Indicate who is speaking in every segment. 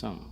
Speaker 1: some.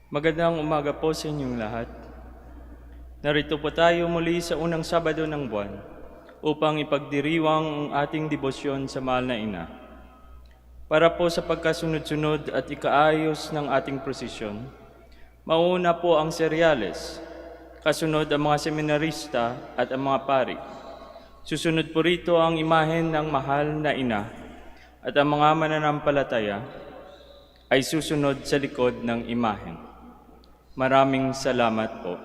Speaker 1: Magandang umaga po sa inyong lahat. Narito po tayo muli sa unang Sabado ng buwan upang ipagdiriwang ang ating debosyon sa Mahal na Ina. Para po sa pagkasunod-sunod at ikaayos ng ating prosesyon, mauna po ang seryales, kasunod ang mga seminarista at ang mga pari. Susunod po rito ang imahen ng Mahal na Ina at ang mga mananampalataya ay susunod sa likod ng imahen. Maraming salamat po.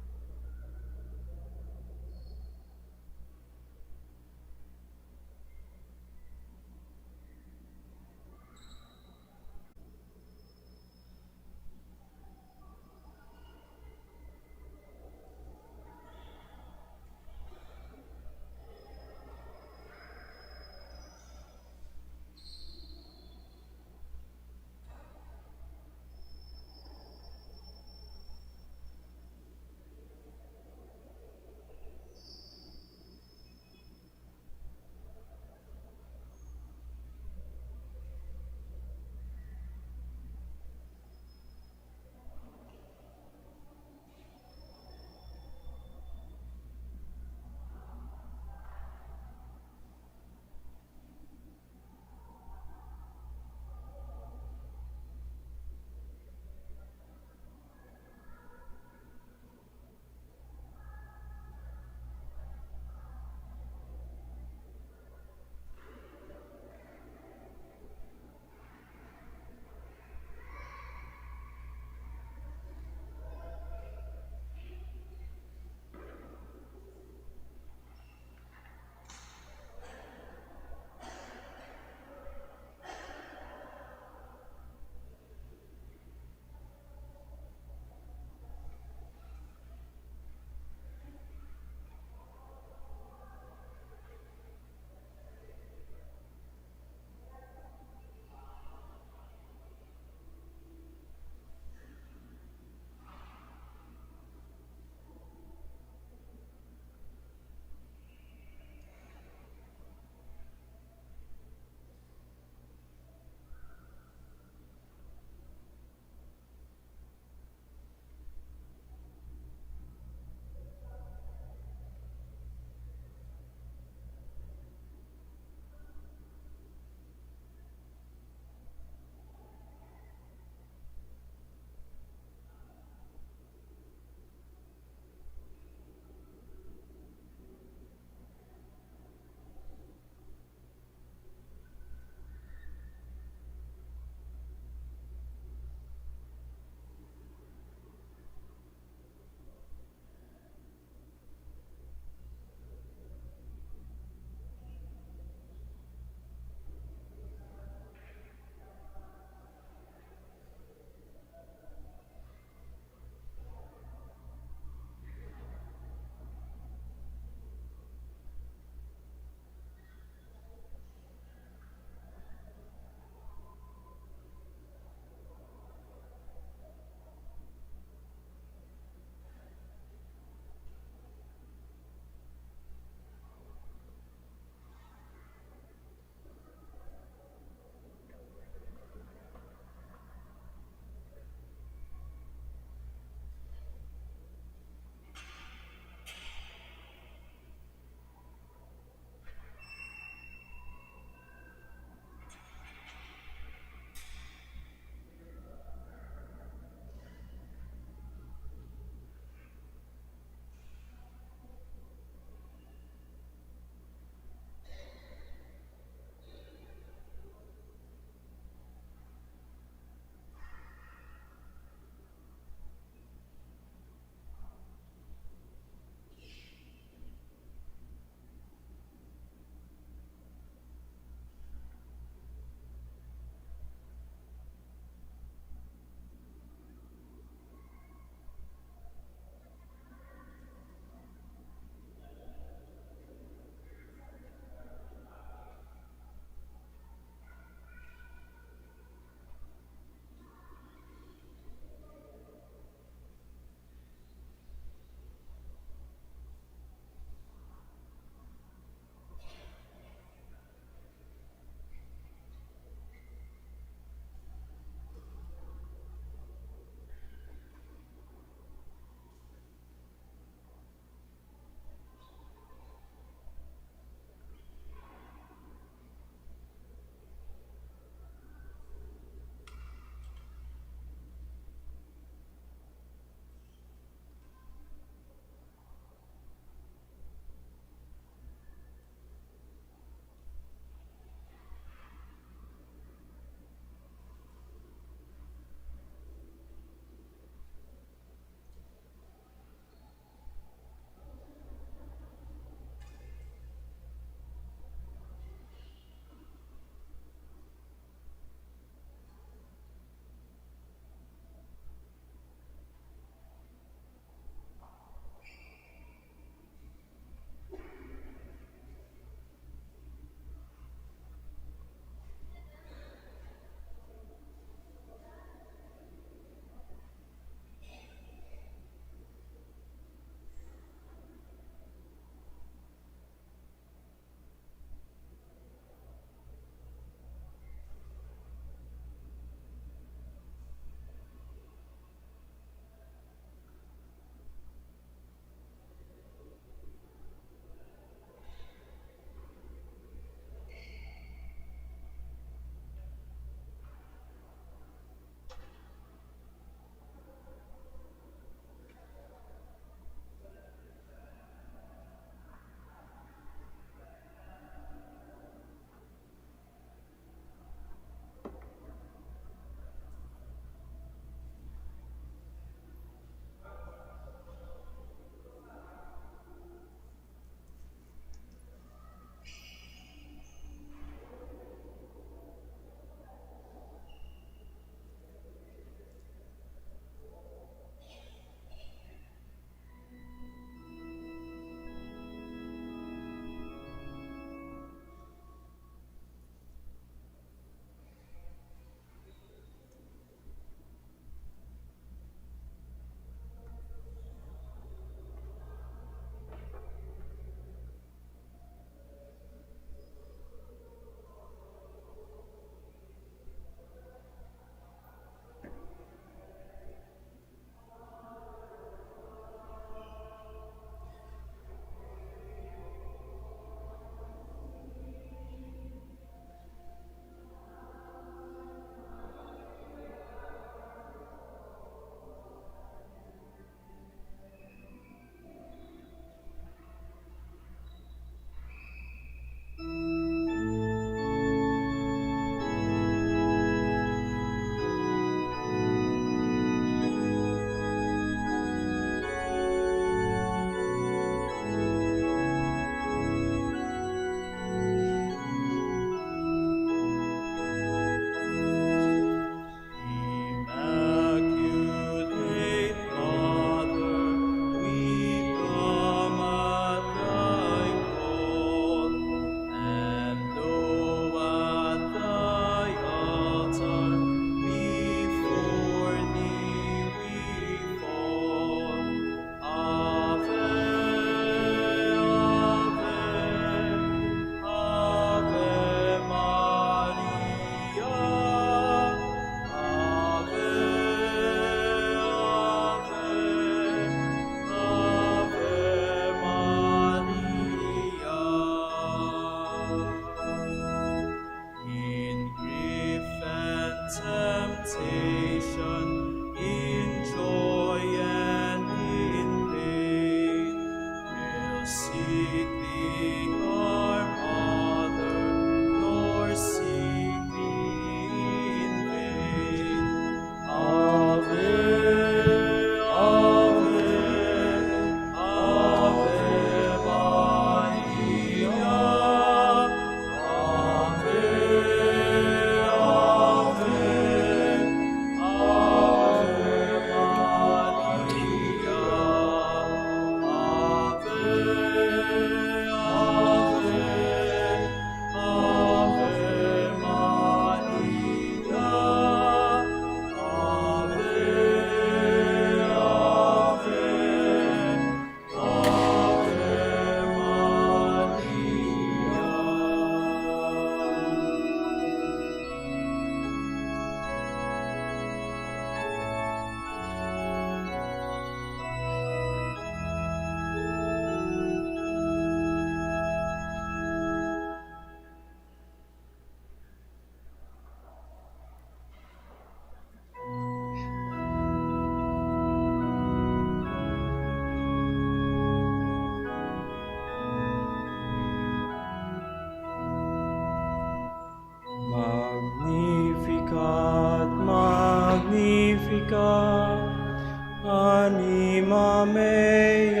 Speaker 1: Anima mea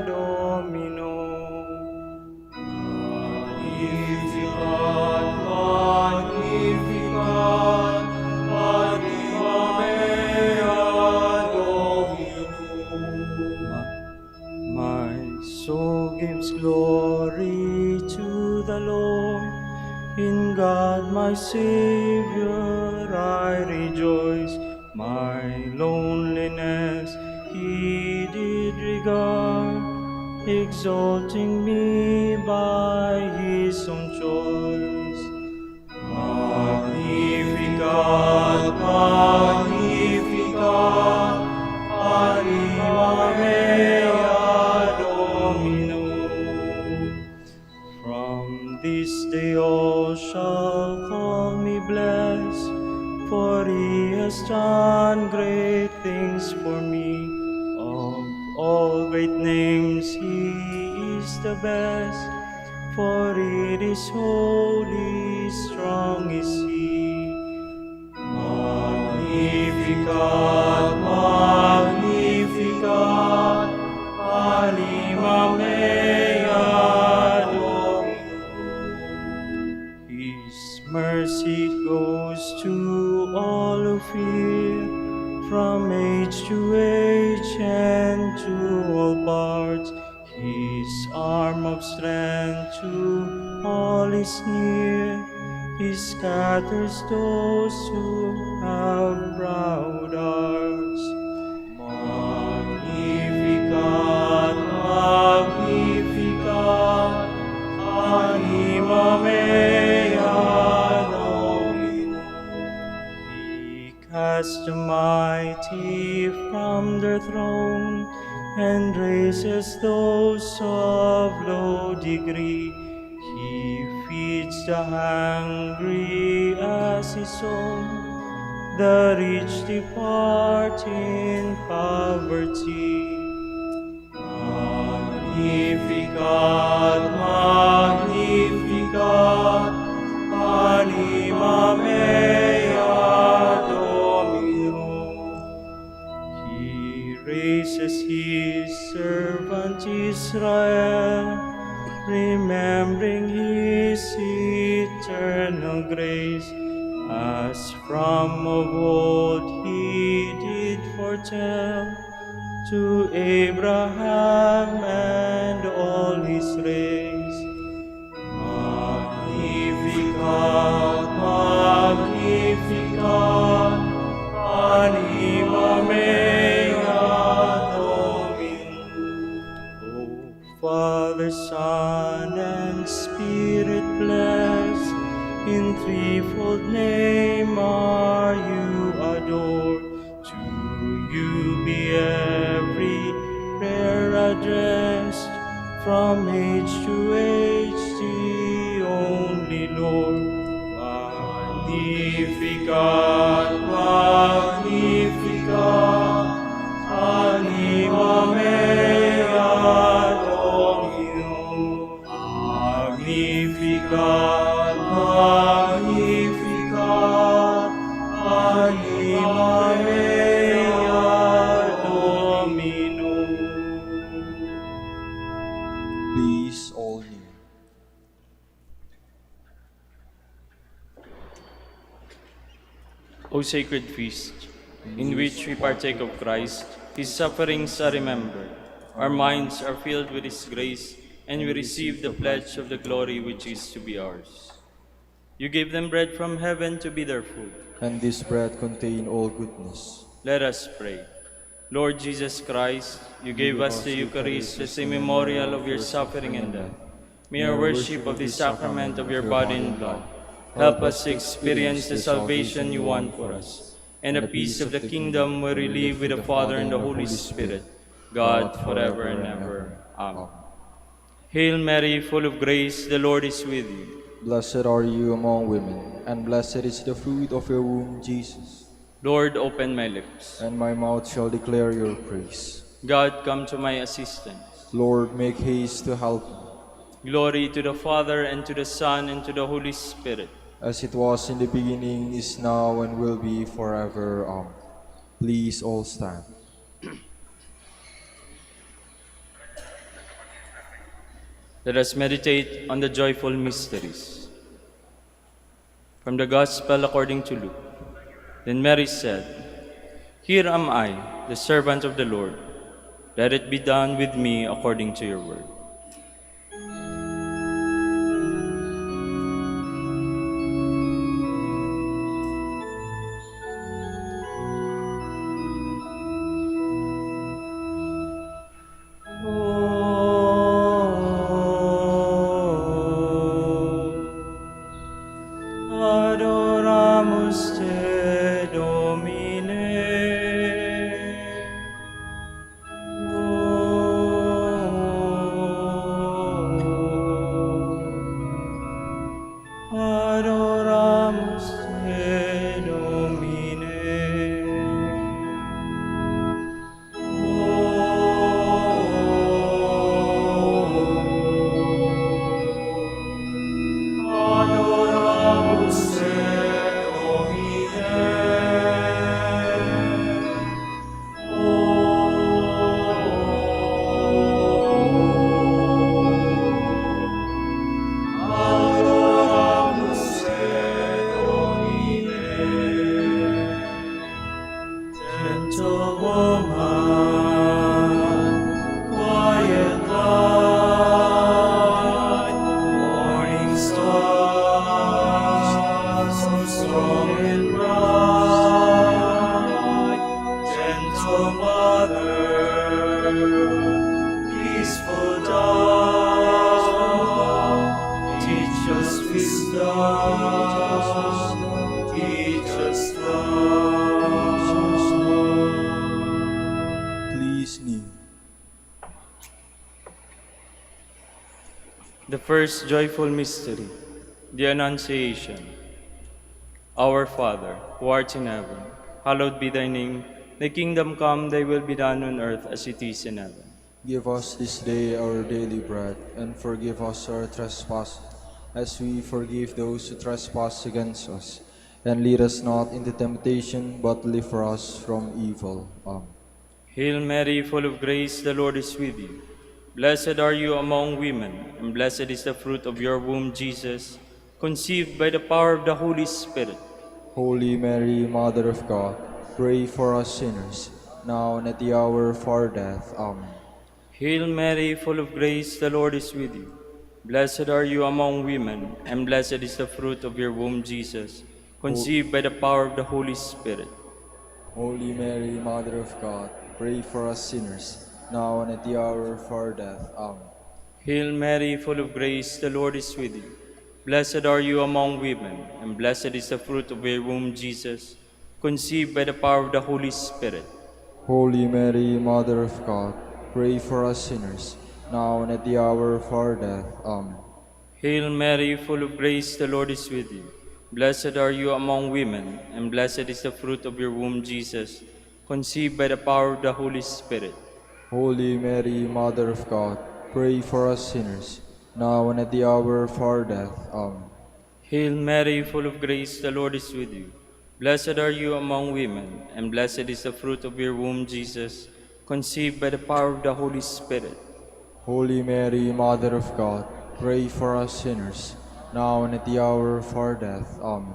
Speaker 1: Domino. Magnificat, magnificat, anima mea Domino. My soul gives glory to the Lord. In God my Savior I rejoice. My loneliness He did regard, exalting me by His own choice. Magnificat, magnificat, anima mea Domino. From this day all shall call me blessed, for He has done great things for me. Of all great names He is the best, for it is holy, strong is He. Magnificat, magnificat, anima mea Domino. His mercy goes to all who fear, from age to age and to all parts. His arm of strength to all is near. He scatters those who have proud hearts. Magnificat, magnificat, anima mea Domino. He casts the mighty from their throne, and raises those of low degree. He feeds the hungry as His own, the rich depart in poverty. Magnificat, magnificat, anima mea Domino. He raises His servant Israel, remembering His eternal grace, as from of old He did foretell, to Abraham and all his race. Magnificat, magnificat, anima mea Domino. O Father, Son, and Spirit, blessed, in threefold name are you adored. To you be every prayer addressed, from age to age, the only Lord. Magnificat, magnificat, anima mea Domino. Magnificat, magnificat, anima mea Domino.
Speaker 2: Please all kneel.
Speaker 1: O sacred feast, in which we partake of Christ, His sufferings are remembered. Our minds are filled with His grace, and we receive the pledge of the glory which is to be ours. You gave them bread from heaven to be their food.
Speaker 2: And this bread contain all goodness.
Speaker 1: Let us pray. Lord Jesus Christ, you gave us the Eucharist as a memorial of your suffering and death. May our worship of the sacrament of your body and blood help us to experience the salvation you want for us, and the peace of the kingdom where we live with the Father and the Holy Spirit, God forever and ever. Amen. Hail Mary, full of grace, the Lord is with you.
Speaker 2: Blessed are you among women, and blessed is the fruit of your womb, Jesus.
Speaker 1: Lord, open my lips.
Speaker 2: And my mouth shall declare your praise.
Speaker 1: God, come to my assistance.
Speaker 2: Lord, make haste to help me.
Speaker 1: Glory to the Father, and to the Son, and to the Holy Spirit.
Speaker 2: As it was in the beginning, is now, and will be forever. Amen. Please all stand.
Speaker 1: Let us meditate on the joyful mysteries. From the Gospel according to Luke. Then Mary said, "Here am I, the servant of the Lord. Let it be done with me according to your word." Adoramus te, Domine. Adoramus te, Domine. Adoramus te, gentle woman, quiet light, morning star, so strong and bright, gentle mother, peaceful dove, teach us wisdom, teach us love.
Speaker 2: Please kneel.
Speaker 1: The first joyful mystery, the Annunciation. Our Father, who art in heaven, hallowed be thy name. Thy kingdom come, thy will be done on earth as it is in heaven.
Speaker 2: Give us this day our daily bread, and forgive us our trespasses, as we forgive those who trespass against us. And lead us not into temptation, but deliver us from evil. Amen.
Speaker 1: Hail Mary, full of grace, the Lord is with you. Blessed are you among women, and blessed is the fruit of your womb, Jesus, conceived by the power of the Holy Spirit.
Speaker 2: Holy Mary, Mother of God, pray for us sinners, now and at the hour of our death. Amen.
Speaker 1: Hail Mary, full of grace, the Lord is with you. Blessed are you among women, and blessed is the fruit of your womb, Jesus, conceived by the power of the Holy Spirit.
Speaker 2: Holy Mary, Mother of God, pray for us sinners, now and at the hour of our death. Amen.
Speaker 1: Hail Mary, full of grace, the Lord is with you. Blessed are you among women, and blessed is the fruit of your womb, Jesus, conceived by the power of the Holy Spirit.
Speaker 2: Holy Mary, Mother of God, pray for us sinners, now and at the hour of our death. Amen.
Speaker 1: Hail Mary, full of grace, the Lord is with you. Blessed are you among women, and blessed is the fruit of your womb, Jesus, conceived by the power of the Holy Spirit.
Speaker 2: Holy Mary, Mother of God, pray for us sinners, now and at the hour of our death. Amen.
Speaker 1: Hail Mary, full of grace, the Lord is with you. Blessed are you among women, and blessed is the fruit of your womb, Jesus, conceived by the power of the Holy Spirit.
Speaker 2: Holy Mary, Mother of God, pray for us sinners, now and at the hour of our death. Amen.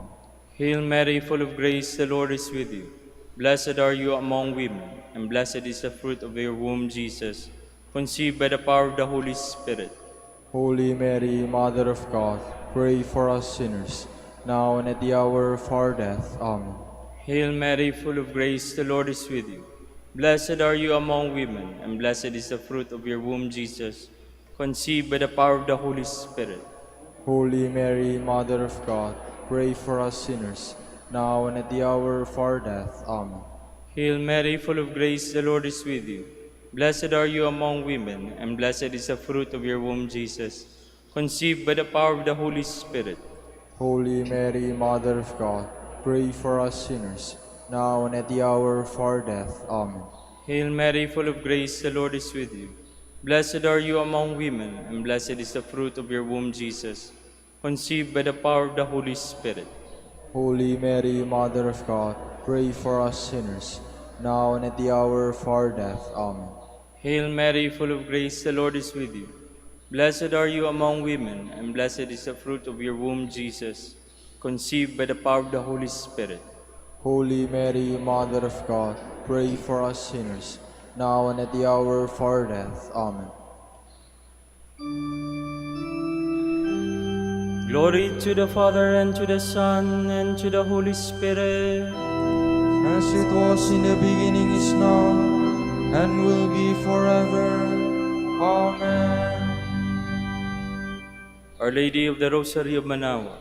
Speaker 1: Hail Mary, full of grace, the Lord is with you. Blessed are you among women, and blessed is the fruit of your womb, Jesus, conceived by the power of the Holy Spirit.
Speaker 2: Holy Mary, Mother of God, pray for us sinners, now and at the hour of our death. Amen.
Speaker 1: Hail Mary, full of grace, the Lord is with you. Blessed are you among women, and blessed is the fruit of your womb, Jesus, conceived by the power of the Holy Spirit.
Speaker 2: Holy Mary, Mother of God, pray for us sinners, now and at the hour of our death. Amen.
Speaker 1: Hail Mary, full of grace, the Lord is with you. Blessed are you among women, and blessed is the fruit of your womb, Jesus, conceived by the power of the Holy Spirit.
Speaker 2: Holy Mary, Mother of God, pray for us sinners, now and at the hour of our death. Amen.
Speaker 1: Hail Mary, full of grace, the Lord is with you. Blessed are you among women, and blessed is the fruit of your womb, Jesus, conceived by the power of the Holy Spirit.
Speaker 2: Holy Mary, Mother of God, pray for us sinners, now and at the hour of our death. Amen.
Speaker 1: Hail Mary, full of grace, the Lord is with you. Blessed are you among women, and blessed is the fruit of your womb, Jesus, conceived by the power of the Holy Spirit.
Speaker 2: Holy Mary, Mother of God, pray for us sinners, now and at the hour of our death. Amen.
Speaker 1: Glory to the Father, and to the Son, and to the Holy Spirit.
Speaker 2: As it was in the beginning, is now, and will be forever. Amen.
Speaker 1: Our Lady of the Rosary of Manaoag,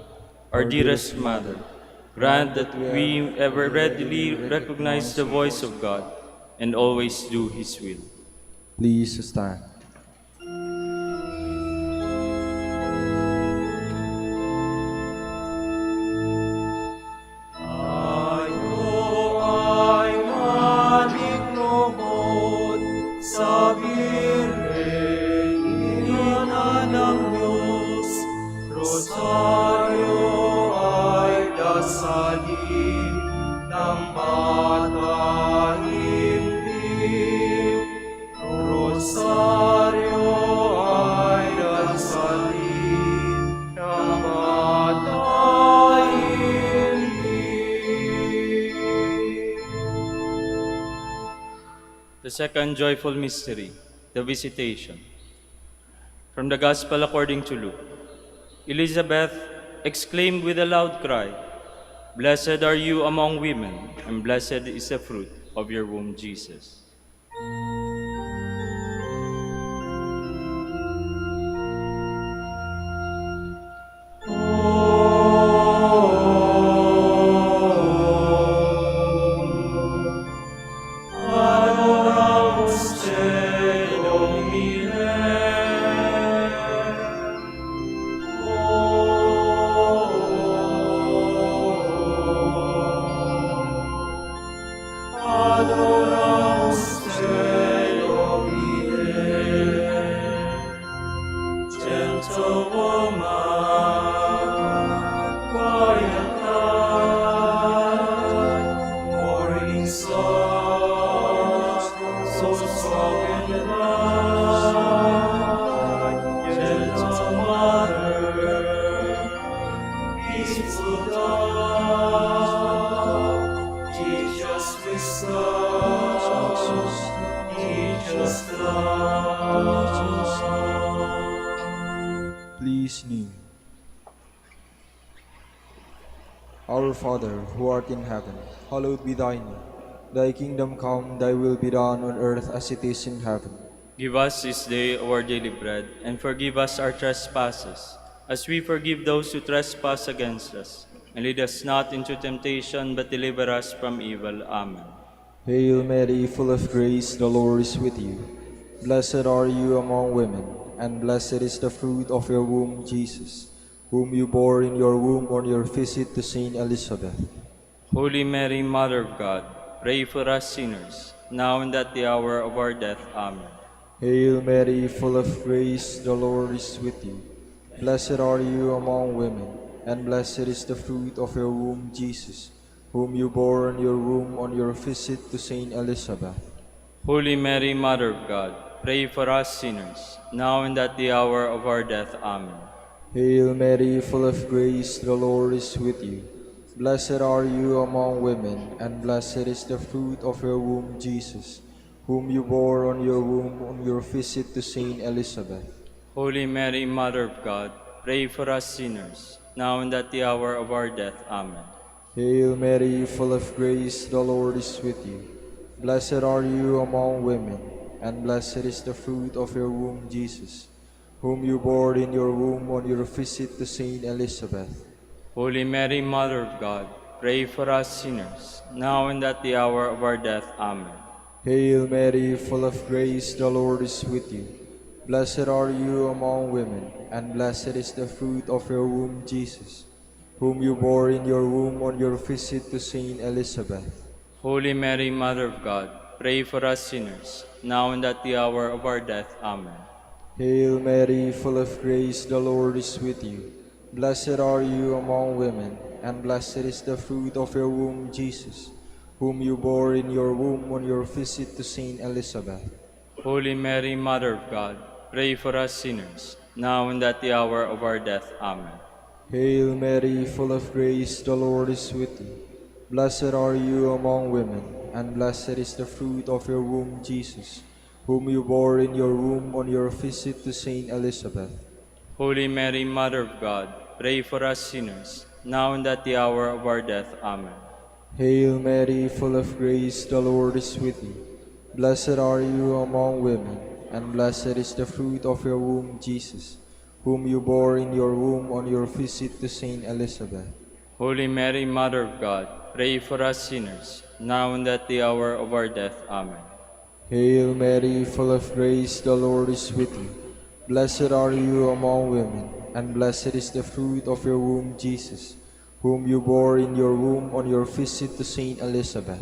Speaker 1: our dearest Mother, grant that we ever readily recognize the voice of God and always do His will.
Speaker 2: Please stand.
Speaker 1: The second joyful mystery, the Visitation. From the Gospel according to Luke. Elizabeth exclaimed with a loud cry, "Blessed are you among women, and blessed is the fruit of your womb, Jesus."
Speaker 2: Please kneel. Our Father, who art in heaven, hallowed be thy name. Thy kingdom come, thy will be done on earth as it is in heaven.
Speaker 1: Give us this day our daily bread, and forgive us our trespasses, as we forgive those who trespass against us. And lead us not into temptation, but deliver us from evil. Amen.
Speaker 2: Hail Mary, full of grace, the Lord is with you. Blessed are you among women, and blessed is the fruit of your womb, Jesus, whom you bore in your womb on your visit to Saint Elizabeth.
Speaker 1: Holy Mary, Mother of God, pray for us sinners, now and at the hour of our death. Amen.
Speaker 2: Hail Mary, full of grace, the Lord is with you. Blessed are you among women, and blessed is the fruit of your womb, Jesus, whom you bore in your womb on your visit to Saint Elizabeth.
Speaker 1: Holy Mary, Mother of God, pray for us sinners, now and at the hour of our death. Amen.
Speaker 2: Hail Mary, full of grace, the Lord is with you. Blessed are you among women, and blessed is the fruit of your womb, Jesus, whom you bore on your womb on your visit to Saint Elizabeth.
Speaker 1: Holy Mary, Mother of God, pray for us sinners, now and at the hour of our death. Amen.
Speaker 2: Hail Mary, full of grace, the Lord is with you. Blessed are you among women, and blessed is the fruit of your womb, Jesus, whom you bore in your womb on your visit to Saint Elizabeth.
Speaker 1: Holy Mary, Mother of God, pray for us sinners, now and at the hour of our death. Amen.
Speaker 2: Hail Mary, full of grace, the Lord is with you. Blessed are you among women, and blessed is the fruit of your womb, Jesus, whom you bore in your womb on your visit to Saint Elizabeth.
Speaker 1: Holy Mary, Mother of God, pray for us sinners, now and at the hour of our death. Amen.
Speaker 2: Hail Mary, full of grace, the Lord is with you. Blessed are you among women, and blessed is the fruit of your womb, Jesus, whom you bore in your womb on your visit to Saint Elizabeth.
Speaker 1: Holy Mary, Mother of God, pray for us sinners, now and at the hour of our death. Amen.
Speaker 2: Hail Mary, full of grace, the Lord is with you. Blessed are you among women, and blessed is the fruit of your womb, Jesus, whom you bore in your womb on your visit to Saint Elizabeth.
Speaker 1: Holy Mary, Mother of God, pray for us sinners, now and at the hour of our death. Amen.
Speaker 2: Hail Mary, full of grace, the Lord is with you. Blessed are you among women, and blessed is the fruit of your womb, Jesus, whom you bore in your womb on your visit to Saint Elizabeth.
Speaker 1: Holy Mary, Mother of God, pray for us sinners, now and at the hour of our death. Amen.
Speaker 2: Hail Mary, full of grace, the Lord is with you. Blessed are you among women, and blessed is the fruit of your womb, Jesus, whom you bore in your womb on your visit to Saint Elizabeth.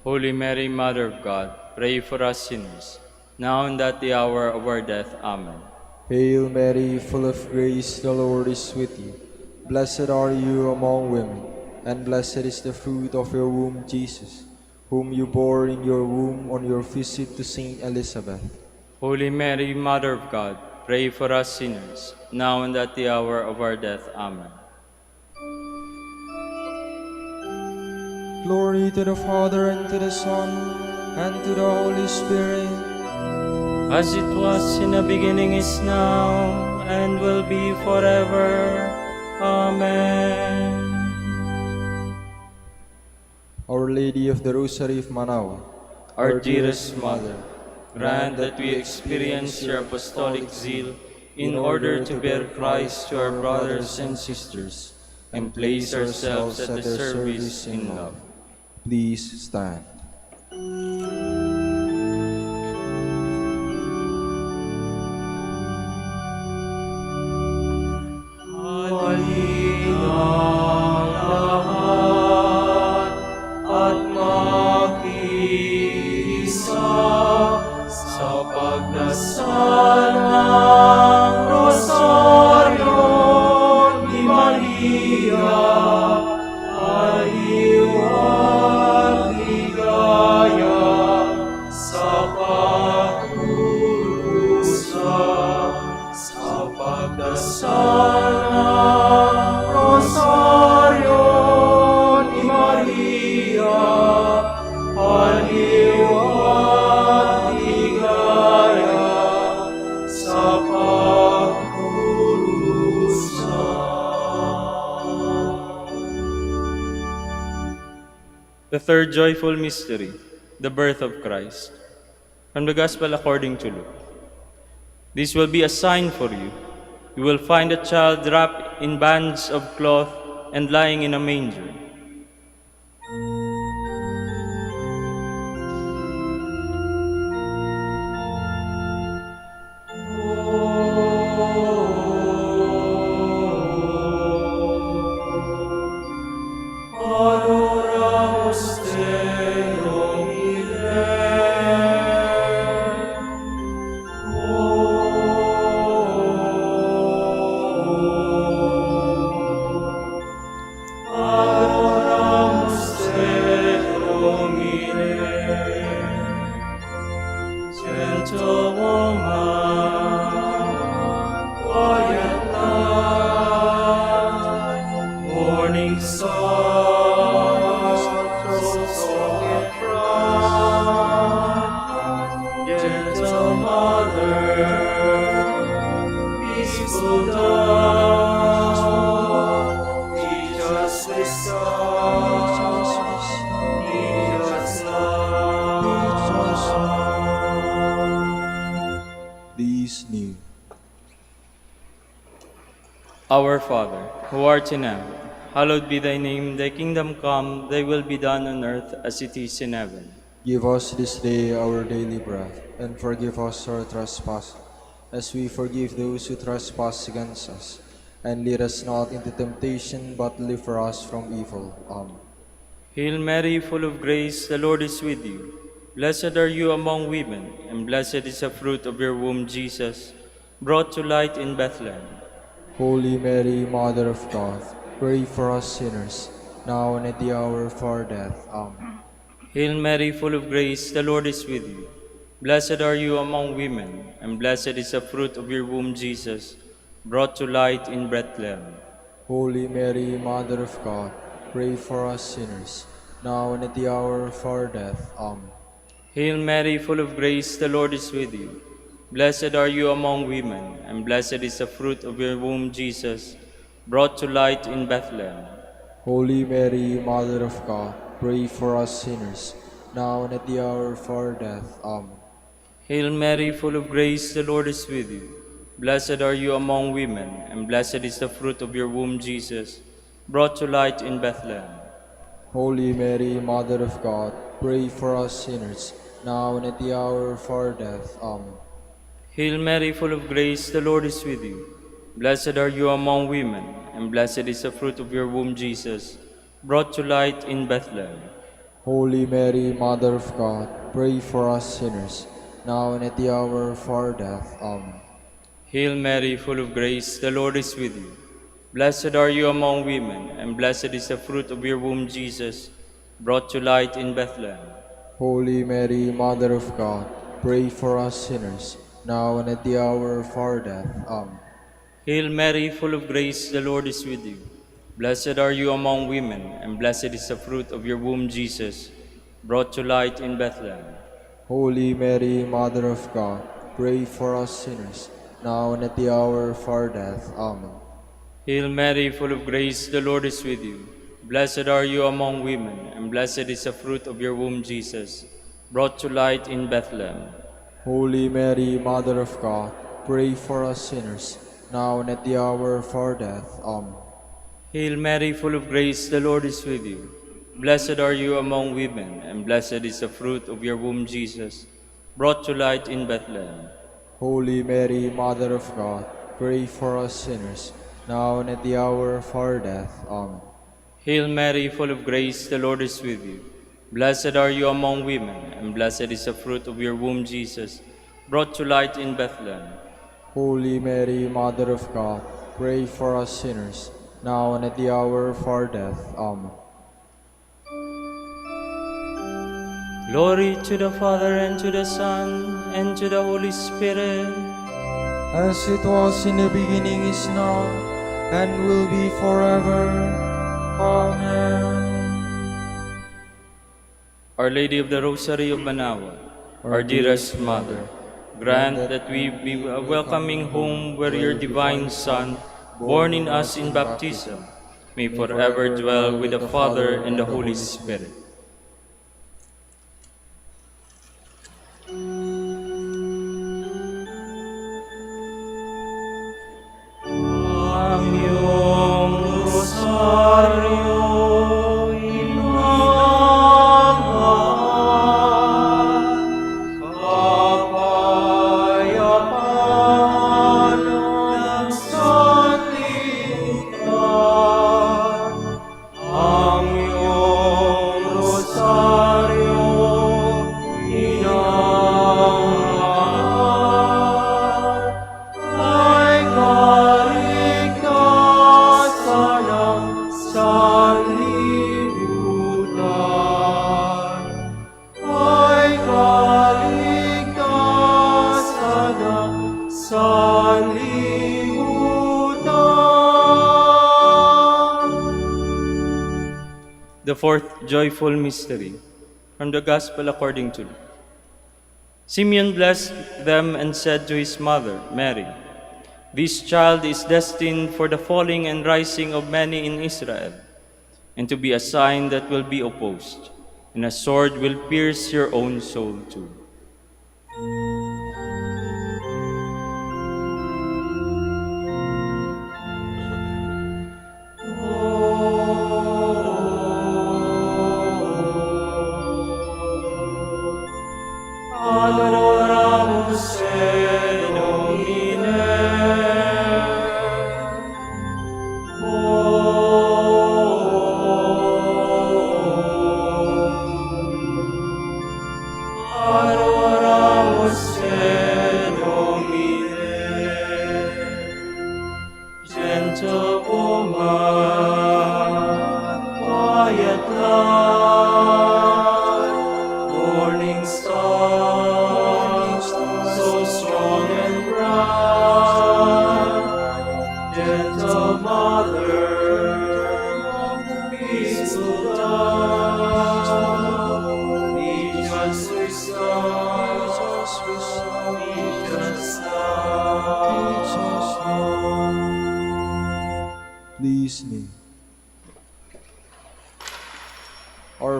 Speaker 1: Holy Mary, Mother of God, pray for us sinners, now and at the hour of our death. Amen.
Speaker 2: Hail Mary, full of grace, the Lord is with you. Blessed are you among women, and blessed is the fruit of your womb, Jesus, whom you bore in your womb on your visit to Saint Elizabeth.
Speaker 1: Holy Mary, Mother of God, pray for us sinners, now and at the hour of our death. Amen.
Speaker 2: Glory to the Father, and to the Son, and to the Holy Spirit,
Speaker 1: as it was in the beginning, is now, and will be forever. Amen.
Speaker 2: Our Lady of the Rosary of Manaoag,
Speaker 1: Our dearest Mother, grant that we experience your apostolic zeal in order to bear Christ to our brothers and sisters, and place ourselves at the service in love.
Speaker 2: Please stand.
Speaker 1: The third joyful mystery, the birth of Christ. From the Gospel according to Luke. This will be a sign for you. You will find a child wrapped in bands of cloth and lying in a manger. Our Father, who art in heaven, hallowed be thy name. Thy kingdom come, thy will be done on earth as it is in heaven.
Speaker 2: Give us this day our daily bread, and forgive us our trespasses, as we forgive those who trespass against us. And lead us not into temptation, but deliver us from evil. Amen.
Speaker 1: Hail Mary, full of grace, the Lord is with you. Blessed are you among women, and blessed is the fruit of your womb, Jesus, brought to light in Bethlehem.
Speaker 2: Holy Mary, Mother of God, pray for us sinners, now and at the hour of our death. Amen.
Speaker 1: Hail Mary, full of grace, the Lord is with you. Blessed are you among women, and blessed is the fruit of your womb, Jesus, brought to light in Bethlehem.
Speaker 2: Holy Mary, Mother of God, pray for us sinners, now and at the hour of our death. Amen.
Speaker 1: Hail Mary, full of grace, the Lord is with you. Blessed are you among women, and blessed is the fruit of your womb, Jesus, brought to light in Bethlehem.
Speaker 2: Holy Mary, Mother of God, pray for us sinners, now and at the hour of our death. Amen.
Speaker 1: Hail Mary, full of grace, the Lord is with you. Blessed are you among women, and blessed is the fruit of your womb, Jesus, brought to light in Bethlehem.
Speaker 2: Holy Mary, Mother of God, pray for us sinners, now and at the hour of our death. Amen.
Speaker 1: Hail Mary, full of grace, the Lord is with you. Blessed are you among women, and blessed is the fruit of your womb, Jesus, brought to light in Bethlehem.
Speaker 2: Holy Mary, Mother of God, pray for us sinners, now and at the hour of our death. Amen.
Speaker 1: Hail Mary, full of grace, the Lord is with you. Blessed are you among women, and blessed is the fruit of your womb, Jesus, brought to light in Bethlehem.
Speaker 2: Holy Mary, Mother of God, pray for us sinners, now and at the hour of our death. Amen.
Speaker 1: Hail Mary, full of grace, the Lord is with you. Blessed are you among women, and blessed is the fruit of your womb, Jesus, brought to light in Bethlehem.
Speaker 2: Holy Mary, Mother of God, pray for us sinners, now and at the hour of our death. Amen.
Speaker 1: Hail Mary, full of grace, the Lord is with you. Blessed are you among women, and blessed is the fruit of your womb, Jesus, brought to light in Bethlehem.
Speaker 2: Holy Mary, Mother of God, pray for us sinners, now and at the hour of our death. Amen.
Speaker 1: Hail Mary, full of grace, the Lord is with you. Blessed are you among women, and blessed is the fruit of your womb, Jesus, brought to light in Bethlehem.
Speaker 2: Holy Mary, Mother of God, pray for us sinners, now and at the hour of our death. Amen.
Speaker 1: Hail Mary, full of grace, the Lord is with you. Blessed are you among women, and blessed is the fruit of your womb, Jesus, brought to light in Bethlehem.
Speaker 2: Holy Mary, Mother of God, pray for us sinners, now and at the hour of our death. Amen.
Speaker 1: Glory to the Father, and to the Son, and to the Holy Spirit.
Speaker 2: As it was in the beginning, is now, and will be forever. Amen.
Speaker 1: Our Lady of the Rosary of Manaoag, our dearest Mother, grant that we be a welcoming home where your divine Son, born in us in baptism, may forever dwell with the Father and the Holy Spirit. Ang iyong rosaryo The fourth joyful mystery, from the Gospel according to Luke. Simeon blessed them and said to his mother, Mary, "This child is destined for the falling and rising of many in Israel, and to be a sign that will be opposed, and a sword will pierce your own soul too."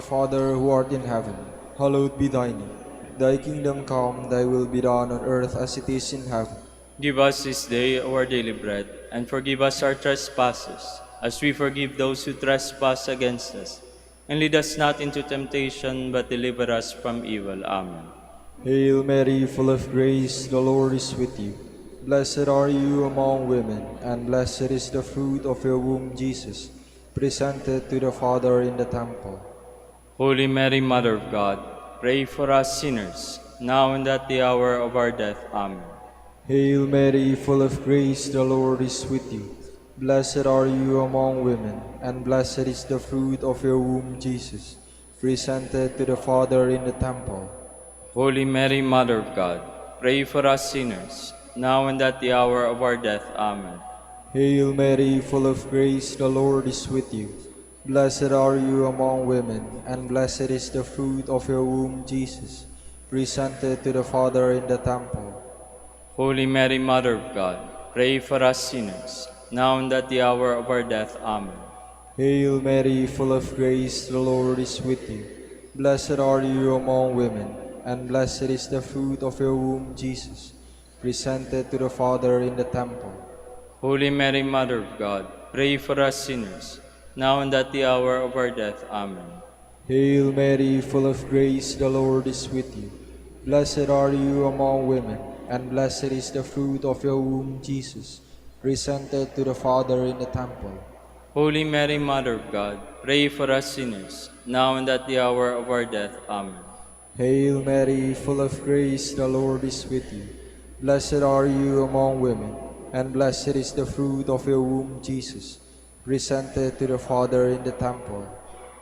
Speaker 2: Father who art in heaven, hallowed be thy name. Thy kingdom come, thy will be done on earth as it is in heaven.
Speaker 1: Give us this day our daily bread, and forgive us our trespasses, as we forgive those who trespass against us. And lead us not into temptation, but deliver us from evil. Amen.
Speaker 2: Hail Mary, full of grace, the Lord is with you. Blessed are you among women, and blessed is the fruit of your womb, Jesus, presented to the Father in the temple.
Speaker 1: Holy Mary, Mother of God, pray for us sinners, now and at the hour of our death. Amen.
Speaker 2: Hail Mary, full of grace, the Lord is with you. Blessed are you among women, and blessed is the fruit of your womb, Jesus, presented to the Father in the temple.
Speaker 1: Holy Mary, Mother of God, pray for us sinners, now and at the hour of our death. Amen.
Speaker 2: Hail Mary, full of grace, the Lord is with you. Blessed are you among women, and blessed is the fruit of your womb, Jesus, presented to the Father in the temple.
Speaker 1: Holy Mary, Mother of God, pray for us sinners, now and at the hour of our death. Amen.
Speaker 2: Hail Mary, full of grace, the Lord is with you. Blessed are you among women, and blessed is the fruit of your womb, Jesus, presented to the Father in the temple.
Speaker 1: Holy Mary, Mother of God, pray for us sinners, now and at the hour of our death. Amen.
Speaker 2: Hail Mary, full of grace, the Lord is with you. Blessed are you among women, and blessed is the fruit of your womb, Jesus, presented to the Father in the temple.
Speaker 1: Holy Mary, Mother of God, pray for us sinners, now and at the hour of our death. Amen.
Speaker 2: Hail Mary, full of grace, the Lord is with you. Blessed are you among women, and blessed is the fruit of your womb, Jesus, presented to the Father in the temple.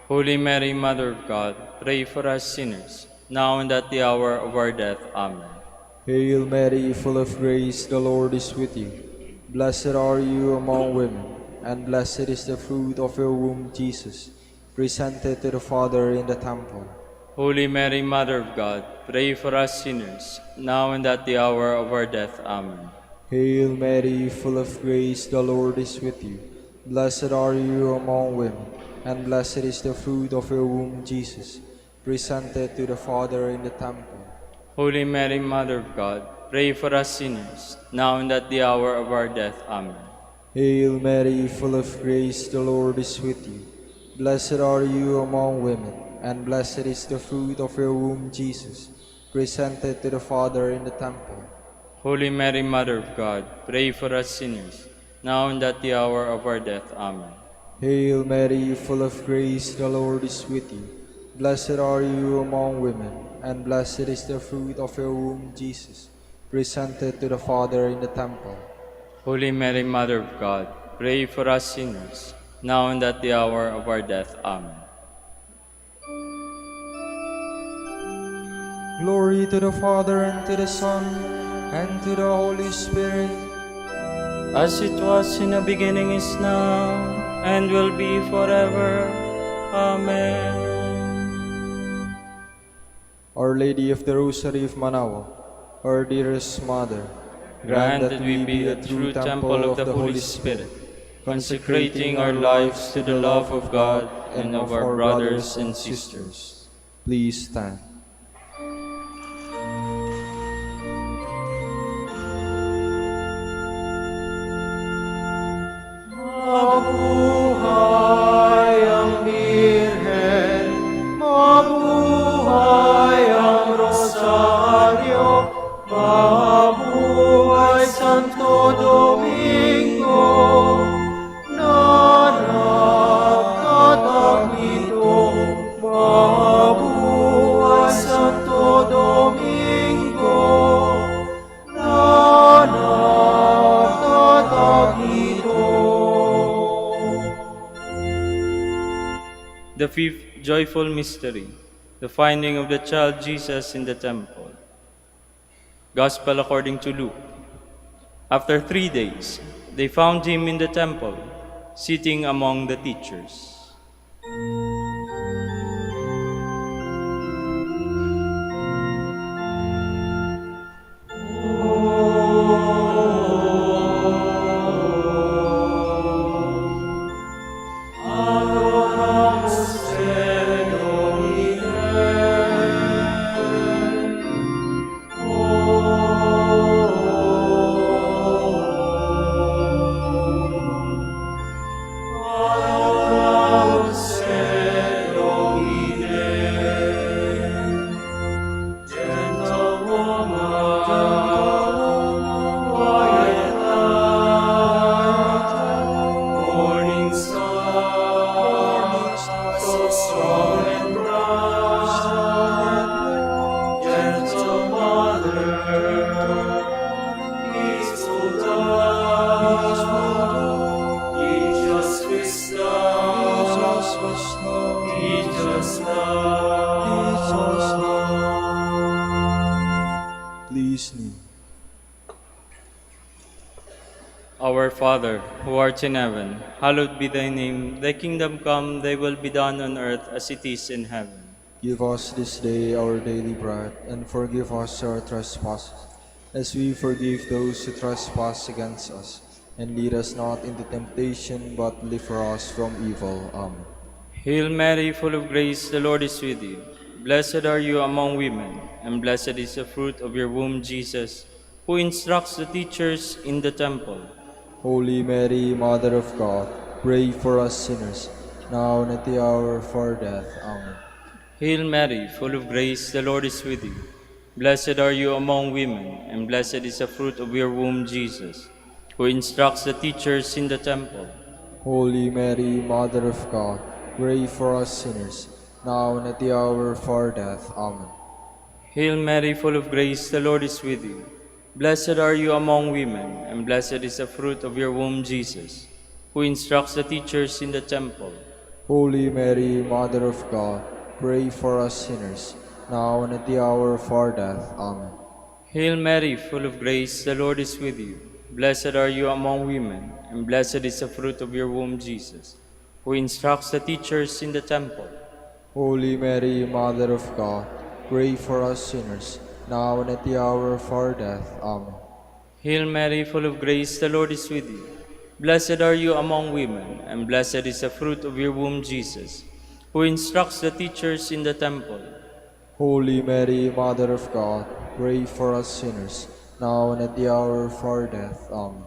Speaker 1: Holy Mary, Mother of God, pray for us sinners, now and at the hour of our death. Amen.
Speaker 2: Hail Mary, full of grace, the Lord is with you. Blessed are you among women, and blessed is the fruit of your womb, Jesus, presented to the Father in the temple.
Speaker 1: Holy Mary, Mother of God, pray for us sinners, now and at the hour of our death. Amen.
Speaker 2: Hail Mary, full of grace, the Lord is with you. Blessed are you among women, and blessed is the fruit of your womb, Jesus, presented to the Father in the temple.
Speaker 1: Holy Mary, Mother of God, pray for us sinners, now and at the hour of our death. Amen.
Speaker 2: Hail Mary, full of grace, the Lord is with you. Blessed are you among women, and blessed is the fruit of your womb, Jesus, presented to the Father in the temple.
Speaker 1: Holy Mary, Mother of God, pray for us sinners, now and at the hour of our death. Amen.
Speaker 2: Hail Mary, full of grace, the Lord is with you. Blessed are you among women, and blessed is the fruit of your womb, Jesus, presented to the Father in the temple.
Speaker 1: Holy Mary, Mother of God, pray for us sinners, now and at the hour of our death. Amen.
Speaker 2: Glory to the Father, and to the Son, and to the Holy Spirit,
Speaker 1: As it was in the beginning, is now, and will be forever. Amen.
Speaker 2: Our Lady of the Rosary of Manaoag, our dearest Mother,
Speaker 1: Grant that we be a true temple of the Holy Spirit, consecrating our lives to the love of God and of our brothers and sisters.
Speaker 2: Please stand.
Speaker 1: Mabuhay ang Birhen, mabuhay ang Rosaryo, mabuhay Santo Domingo, nanatatakito, mabuhay Santo Domingo, nanatatakito. The fifth joyful mystery, the finding of the child Jesus in the temple. Gospel according to Luke. After 3 days, they found him in the temple, sitting among the teachers. Adoramus te, Domine.
Speaker 2: Jesus' name. Please kneel.
Speaker 1: Our Father, who art in heaven, hallowed be thy name. Thy kingdom come, thy will be done on earth as it is in heaven.
Speaker 2: Give us this day our daily bread, and forgive us our trespasses, as we forgive those who trespass against us. And lead us not into temptation, but deliver us from evil. Amen.
Speaker 1: Hail Mary, full of grace, the Lord is with you. Blessed are you among women, and blessed is the fruit of your womb, Jesus, who instructs the teachers in the temple.
Speaker 2: Holy Mary, Mother of God, pray for us sinners, now and at the hour of our death. Amen.
Speaker 1: Hail Mary, full of grace, the Lord is with you. Blessed are you among women, and blessed is the fruit of your womb, Jesus, who instructs the teachers in the temple.
Speaker 2: Holy Mary, Mother of God, pray for us sinners, now and at the hour of our death. Amen.
Speaker 1: Hail Mary, full of grace, the Lord is with you. Blessed are you among women, and blessed is the fruit of your womb, Jesus, who instructs the teachers in the temple.
Speaker 2: Holy Mary, Mother of God, pray for us sinners, now and at the hour of our death. Amen.
Speaker 1: Hail Mary, full of grace, the Lord is with you. Blessed are you among women, and blessed is the fruit of your womb, Jesus, who instructs the teachers in the temple.
Speaker 2: Holy Mary, Mother of God, pray for us sinners, now and at the hour of our death. Amen.
Speaker 1: Hail Mary, full of grace, the Lord is with you. Blessed are you among women, and blessed is the fruit of your womb, Jesus, who instructs the teachers in the temple.
Speaker 2: Holy Mary, Mother of God, pray for us sinners, now and at the hour of our death. Amen.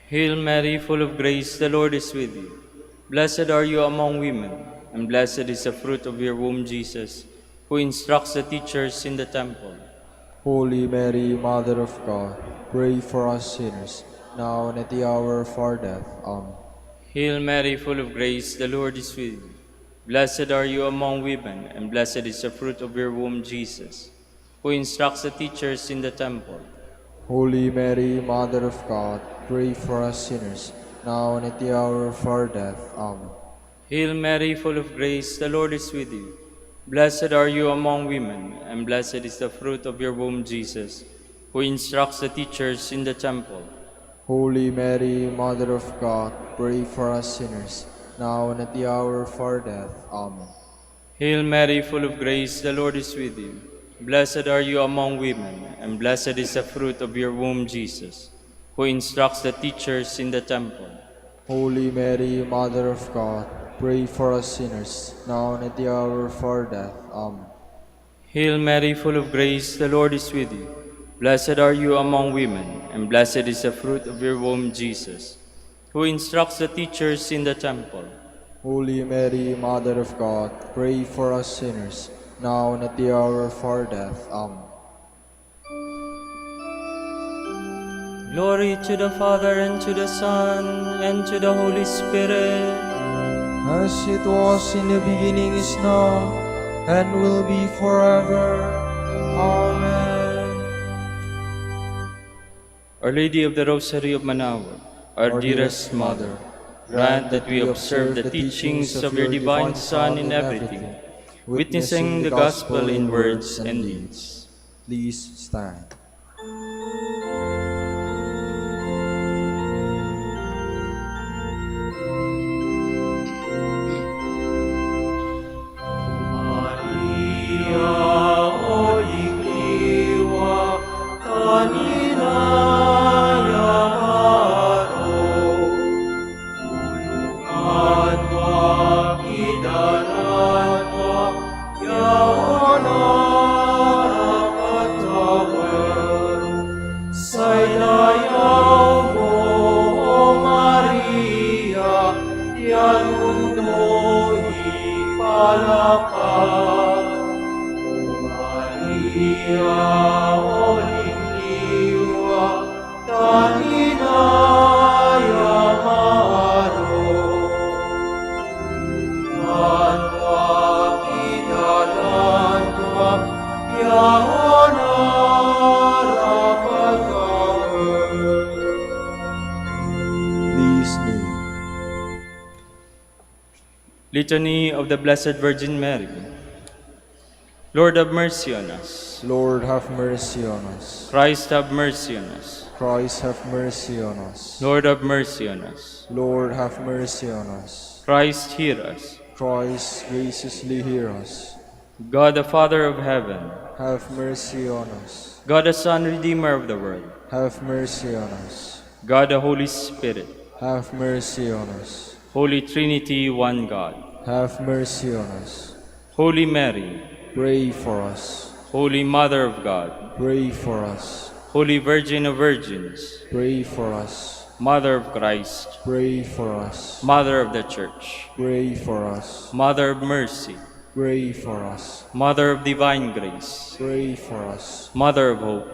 Speaker 1: Hail Mary, full of grace, the Lord is with you. Blessed are you among women, and blessed is the fruit of your womb, Jesus, who instructs the teachers in the temple.
Speaker 2: Holy Mary, Mother of God, pray for us sinners, now and at the hour of our death. Amen.
Speaker 1: Hail Mary, full of grace, the Lord is with you. Blessed are you among women, and blessed is the fruit of your womb, Jesus, who instructs the teachers in the temple.
Speaker 2: Holy Mary, Mother of God, pray for us sinners, now and at the hour of our death. Amen.
Speaker 1: Hail Mary, full of grace, the Lord is with you. Blessed are you among women, and blessed is the fruit of your womb, Jesus, who instructs the teachers in the temple.
Speaker 2: Holy Mary, Mother of God, pray for us sinners, now and at the hour of our death. Amen.
Speaker 1: Hail Mary, full of grace, the Lord is with you. Blessed are you among women, and blessed is the fruit of your womb, Jesus, who instructs the teachers in the temple.
Speaker 2: Holy Mary, Mother of God, pray for us sinners, now and at the hour of our death. Amen.
Speaker 1: Hail Mary, full of grace, the Lord is with you. Blessed are you among women, and blessed is the fruit of your womb, Jesus, who instructs the teachers in the temple.
Speaker 2: Holy Mary, Mother of God, pray for us sinners, now and at the hour of our death. Amen.
Speaker 1: Glory to the Father, and to the Son, and to the Holy Spirit.
Speaker 2: As it was in the beginning, is now, and will be forever. Amen.
Speaker 1: Our Lady of the Rosary of Manaoag, our dearest Mother, grant that we observe the teachings of your divine Son in everything, witnessing the gospel in words and deeds.
Speaker 2: Please stand.
Speaker 1: Litany of the Blessed Virgin Mary. Lord, have mercy on us.
Speaker 2: Lord, have mercy on us.
Speaker 1: Christ, have mercy on us.
Speaker 2: Christ, have mercy on us.
Speaker 1: Lord, have mercy on us.
Speaker 2: Lord, have mercy on us.
Speaker 1: Christ, hear us.
Speaker 2: Christ, graciously hear us.
Speaker 1: God, the Father of heaven,
Speaker 2: Have mercy on us.
Speaker 1: God, the Son, Redeemer of the world,
Speaker 2: Have mercy on us.
Speaker 1: God, the Holy Spirit,
Speaker 2: Have mercy on us.
Speaker 1: Holy Trinity, one God.
Speaker 2: Have mercy on us.
Speaker 1: Holy Mary,
Speaker 2: Pray for us.
Speaker 1: Holy Mother of God,
Speaker 2: Pray for us.
Speaker 1: Holy Virgin of Virgins,
Speaker 2: Pray for us.
Speaker 1: Mother of Christ,
Speaker 2: Pray for us.
Speaker 1: Mother of the Church,
Speaker 2: Pray for us.
Speaker 1: Mother of Mercy,
Speaker 2: Pray for us.
Speaker 1: Mother of Divine Grace,
Speaker 2: Pray for us.
Speaker 1: Mother of Hope,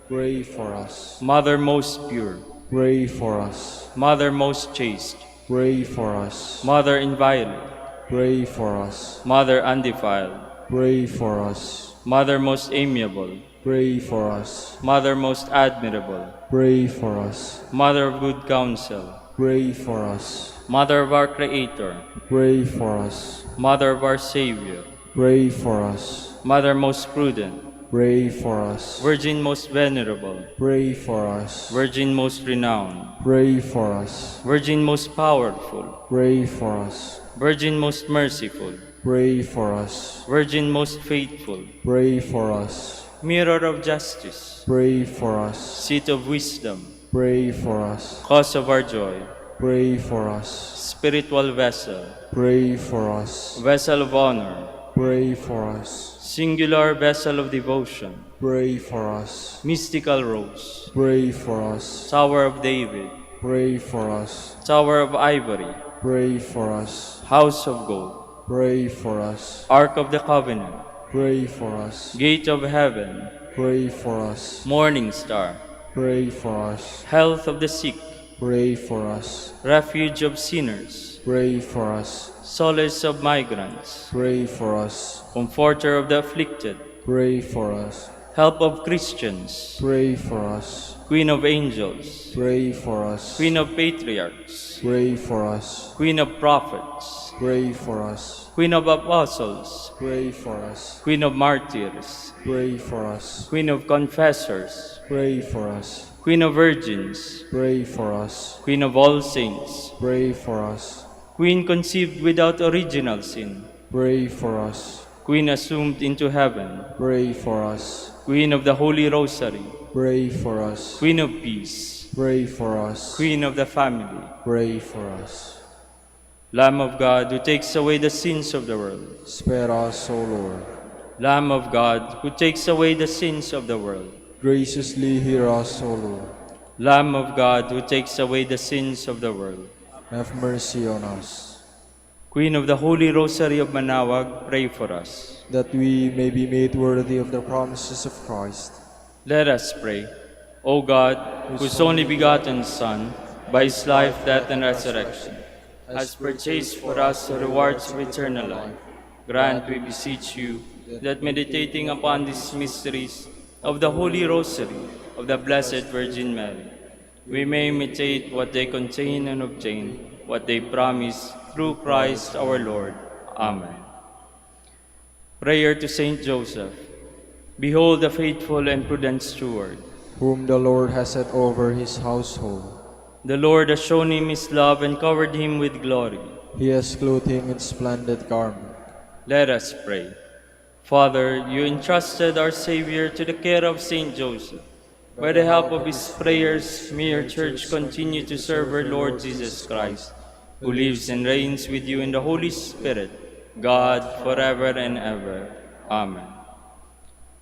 Speaker 2: Pray for us.
Speaker 1: Mother most pure,
Speaker 2: Pray for us.
Speaker 1: Mother most chaste,
Speaker 2: Pray for us.
Speaker 1: Mother inviolate,
Speaker 2: Pray for us.
Speaker 1: Mother undefiled,
Speaker 2: Pray for us.
Speaker 1: Mother most amiable,
Speaker 2: Pray for us.
Speaker 1: Mother most admirable,
Speaker 2: Pray for us.
Speaker 1: Mother of good counsel,
Speaker 2: Pray for us.
Speaker 1: Mother of our Creator,
Speaker 2: Pray for us.
Speaker 1: Mother of our Savior,
Speaker 2: Pray for us.
Speaker 1: Mother most prudent,
Speaker 2: Pray for us.
Speaker 1: Virgin most venerable,
Speaker 2: Pray for us.
Speaker 1: Virgin most renowned,
Speaker 2: Pray for us.
Speaker 1: Virgin most powerful,
Speaker 2: Pray for us.
Speaker 1: Virgin most merciful,
Speaker 2: Pray for us.
Speaker 1: Virgin most faithful,
Speaker 2: Pray for us.
Speaker 1: Mirror of justice,
Speaker 2: Pray for us.
Speaker 1: Seat of wisdom,
Speaker 2: Pray for us.
Speaker 1: Cause of our joy,
Speaker 2: Pray for us.
Speaker 1: Spiritual vessel,
Speaker 2: Pray for us.
Speaker 1: Vessel of honor,
Speaker 2: Pray for us.
Speaker 1: Singular vessel of devotion,
Speaker 2: Pray for us.
Speaker 1: Mystical rose,
Speaker 2: Pray for us.
Speaker 1: Tower of David,
Speaker 2: Pray for us.
Speaker 1: Tower of ivory,
Speaker 2: Pray for us.
Speaker 1: House of gold,
Speaker 2: Pray for us.
Speaker 1: Ark of the covenant,
Speaker 2: Pray for us.
Speaker 1: Gate of heaven,
Speaker 2: Pray for us.
Speaker 1: Morning star,
Speaker 2: Pray for us.
Speaker 1: Health of the sick,
Speaker 2: Pray for us.
Speaker 1: Refuge of sinners,
Speaker 2: Pray for us.
Speaker 1: Solace of migrants,
Speaker 2: Pray for us.
Speaker 1: Comforter of the afflicted,
Speaker 2: Pray for us.
Speaker 1: Help of Christians,
Speaker 2: Pray for us.
Speaker 1: Queen of angels,
Speaker 2: Pray for us.
Speaker 1: Queen of patriarchs,
Speaker 2: Pray for us.
Speaker 1: Queen of prophets,
Speaker 2: Pray for us.
Speaker 1: Queen of apostles,
Speaker 2: Pray for us.
Speaker 1: Queen of martyrs,
Speaker 2: Pray for us.
Speaker 1: Queen of confessors,
Speaker 2: Pray for us.
Speaker 1: Queen of virgins,
Speaker 2: Pray for us.
Speaker 1: Queen of all saints,
Speaker 2: Pray for us.
Speaker 1: Queen conceived without original sin,
Speaker 2: Pray for us.
Speaker 1: Queen assumed into heaven,
Speaker 2: Pray for us.
Speaker 1: Queen of the Holy Rosary,
Speaker 2: Pray for us.
Speaker 1: Queen of peace,
Speaker 2: Pray for us.
Speaker 1: Queen of the family,
Speaker 2: Pray for us.
Speaker 1: Lamb of God who takes away the sins of the world,
Speaker 2: Spare us, O Lord.
Speaker 1: Lamb of God who takes away the sins of the world,
Speaker 2: Graciously hear us, O Lord.
Speaker 1: Lamb of God who takes away the sins of the world,
Speaker 2: Have mercy on us,
Speaker 1: Queen of the Holy Rosary of Manaoag, pray for us.
Speaker 2: that we may be made worthy of the promises of Christ.
Speaker 1: Let us pray. O God, whose only begotten Son, by his life, death, and resurrection, has purchased for us the rewards of eternal life, grant, we beseech you, that meditating upon these mysteries of the Holy Rosary of the Blessed Virgin Mary, we may imitate what they contain and obtain what they promise through Christ our Lord. Amen. Prayer to Saint Joseph. Behold the faithful and prudent steward.
Speaker 2: Whom the Lord has set over his household.
Speaker 1: The Lord has shown him his love and covered him with glory.
Speaker 2: He has clothed him in splendid garment.
Speaker 1: Let us pray. Father, you entrusted our Savior to the care of Saint Joseph. By the help of his prayers, may your Church continue to serve our Lord Jesus Christ, who lives and reigns with you in the Holy Spirit, God, forever and ever. Amen.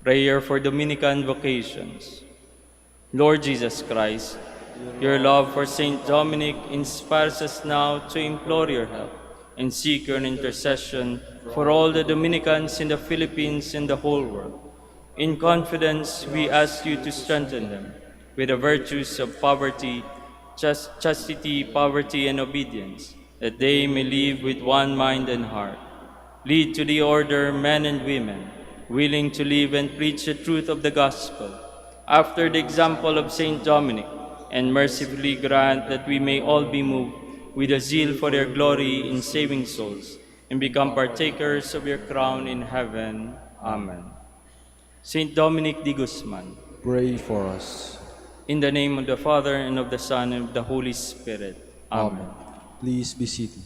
Speaker 1: Prayer for Dominican vocations. Lord Jesus Christ, your love for Saint Dominic inspires us now to implore your help and seek your intercession for all the Dominicans in the Philippines and the whole world. In confidence, we ask you to strengthen them with the virtues of poverty, chastity, poverty, and obedience, that they may live with one mind and heart. Lead to the order men and women, willing to live and preach the truth of the gospel, after the example of Saint Dominic, and mercifully grant that we may all be moved with a zeal for your glory in saving souls, and become partakers of your crown in heaven. Amen. Saint Dominic de Guzman,
Speaker 2: Pray for us.
Speaker 1: in the name of the Father, and of the Son, and of the Holy Spirit. Amen.
Speaker 2: Amen. Please be seated.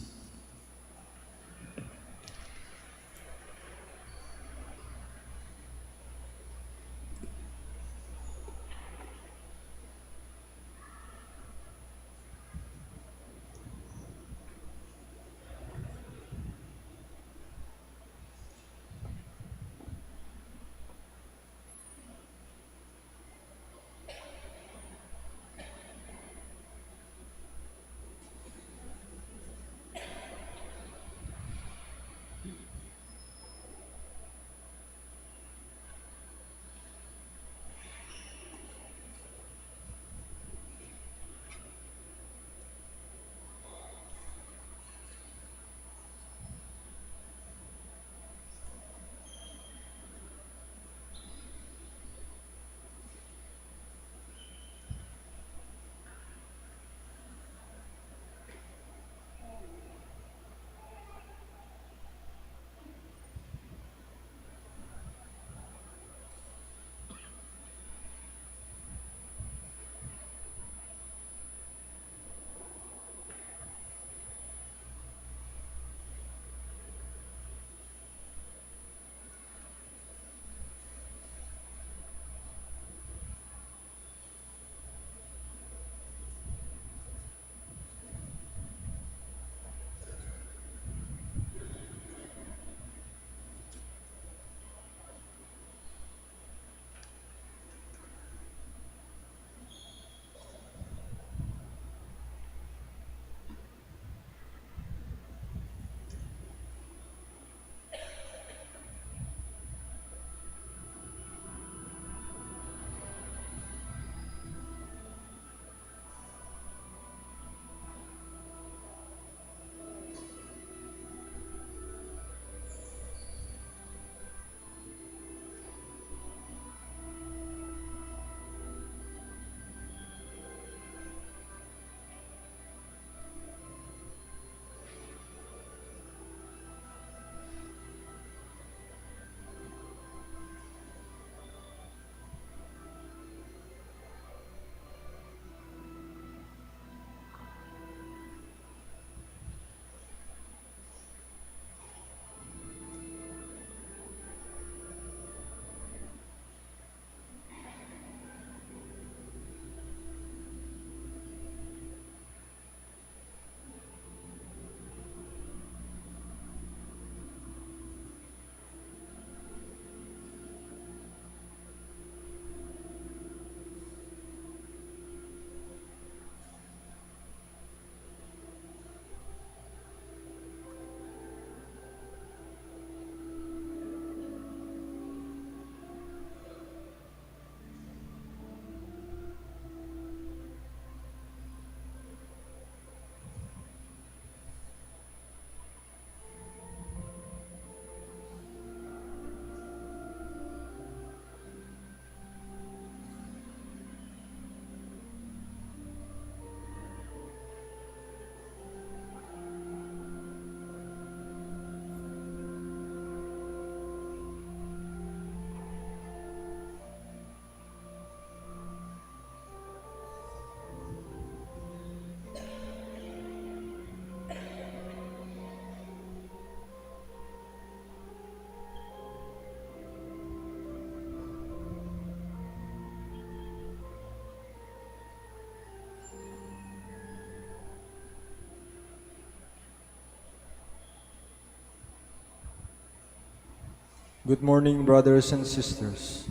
Speaker 2: Good morning, brothers and sisters.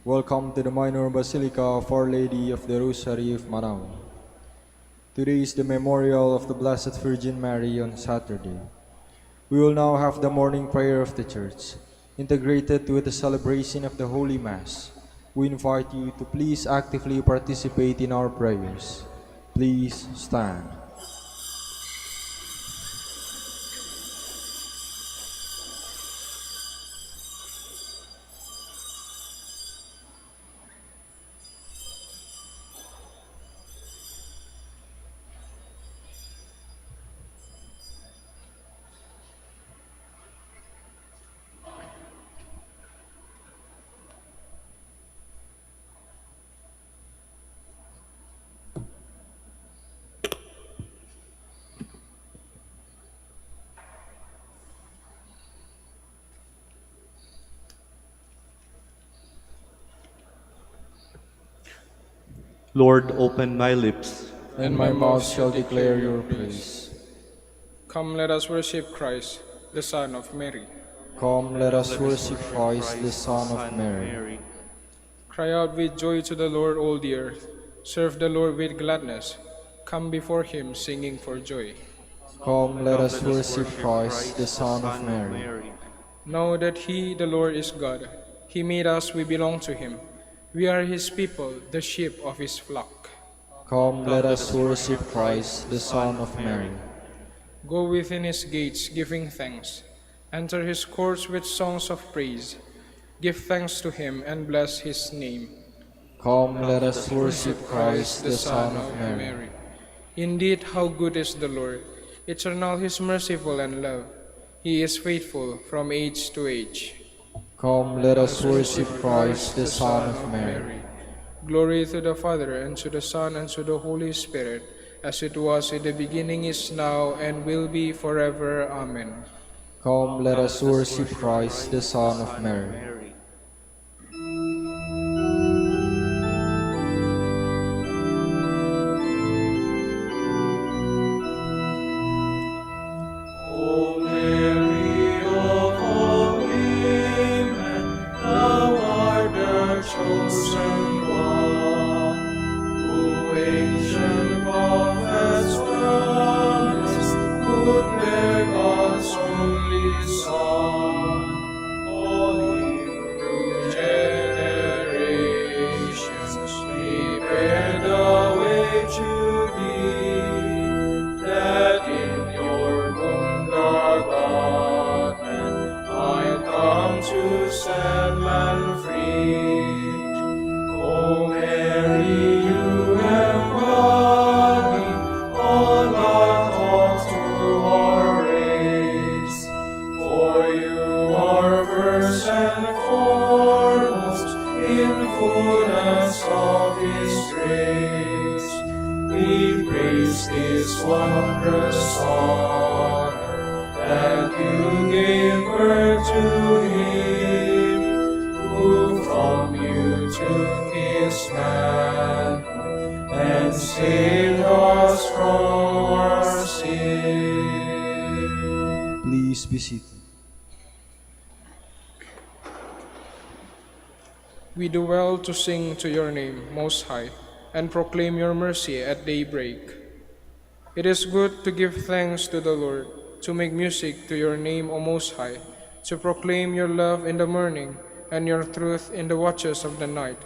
Speaker 2: Welcome to the Minor Basilica of Our Lady of the Rosary of Manaoag. Today is the memorial of the Blessed Virgin Mary on Saturday. We will now have the morning prayer of the Church, integrated with the celebration of the Holy Mass. We invite you to please actively participate in our prayers. Please stand.
Speaker 3: Lord, open my lips,
Speaker 2: and my mouth shall declare your praise.
Speaker 4: Come, let us worship Christ, the Son of Mary.
Speaker 2: Come, let us worship Christ, the Son of Mary.
Speaker 4: Cry out with joy to the Lord, all the earth. Serve the Lord with gladness. Come before him singing for joy.
Speaker 2: Come, let us worship Christ, the Son of Mary.
Speaker 4: Know that he, the Lord, is God. He made us, we belong to him. We are his people, the sheep of his flock.
Speaker 2: Come, let us worship Christ, the Son of Mary.
Speaker 4: Go within his gates, giving thanks. Enter his courts with songs of praise. Give thanks to him and bless his name.
Speaker 2: Come, let us worship Christ, the Son of Mary.
Speaker 4: Indeed, how good is the Lord! Eternal his merciful and love. He is faithful from age to age.
Speaker 2: Come, let us worship Christ, the Son of Mary.
Speaker 4: Glory to the Father, and to the Son, and to the Holy Spirit, as it was in the beginning, is now, and will be forever. Amen.
Speaker 2: Come, let us worship Christ, the Son of Mary. Please be seated.
Speaker 4: We do well to sing to your name, Most High, and proclaim your mercy at daybreak. It is good to give thanks to the Lord, to make music to your name, O Most High, to proclaim your love in the morning and your truth in the watches of the night,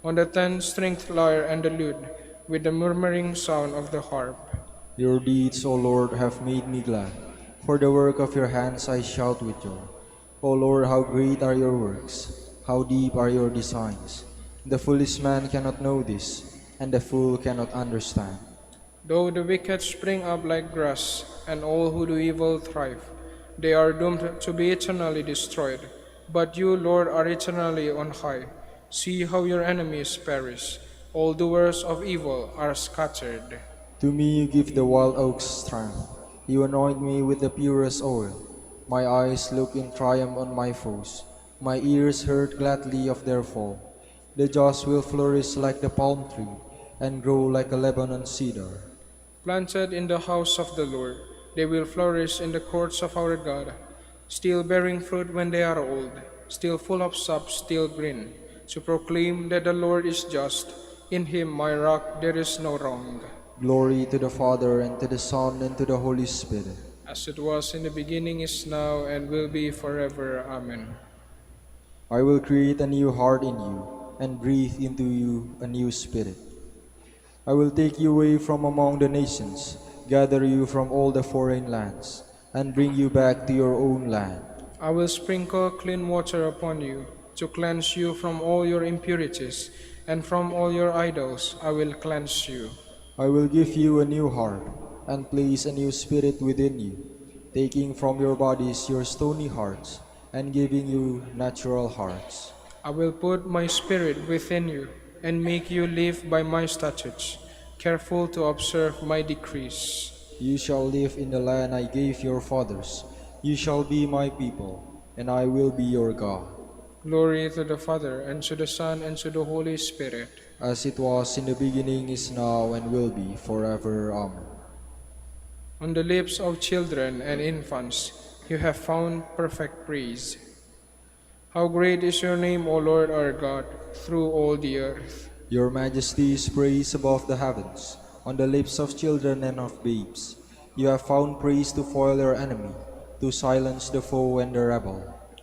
Speaker 4: on the 10-stringed lyre and the lute, with the murmuring sound of the harp.
Speaker 2: Your deeds, O Lord, have made me glad. For the work of your hands I shout with joy. O Lord, how great are your works! How deep are your designs! The foolish man cannot know this, and the fool cannot understand.
Speaker 4: Though the wicked spring up like grass, and all who do evil thrive, they are doomed to be eternally destroyed. But you, Lord, are eternally on high. See how your enemies perish. All doers of evil are scattered.
Speaker 2: To me you give the wild oak's strength. You anoint me with the purest oil. My eyes look in triumph on my foes. My ears heard gladly of their fall. The just will flourish like the palm tree, and grow like a Lebanon cedar.
Speaker 4: Planted in the house of the Lord, they will flourish in the courts of our God, still bearing fruit when they are old, still full of sap, still green, to proclaim that the Lord is just. In him, my rock, there is no wrong.
Speaker 2: Glory to the Father, and to the Son, and to the Holy Spirit.
Speaker 4: As it was in the beginning, is now, and will be forever. Amen.
Speaker 2: I will create a new heart in you, and breathe into you a new spirit. I will take you away from among the nations, gather you from all the foreign lands, and bring you back to your own land.
Speaker 4: I will sprinkle clean water upon you, to cleanse you from all your impurities, and from all your idols I will cleanse you.
Speaker 2: I will give you a new heart, and place a new spirit within you, taking from your bodies your stony hearts, and giving you natural hearts.
Speaker 4: I will put my spirit within you, and make you live by my statutes, careful to observe my decrees.
Speaker 2: You shall live in the land I gave your fathers. You shall be my people, and I will be your God.
Speaker 4: Glory to the Father, and to the Son, and to the Holy Spirit.
Speaker 2: as it was in the beginning, is now, and will be, forever. Amen.
Speaker 4: On the lips of children and infants, you have found perfect praise. How great is your name, O Lord our God, through all the earth.
Speaker 2: Your majesty is praised above the heavens, on the lips of children and of babes. You have found praise to foil your enemy, to silence the foe and the rebel.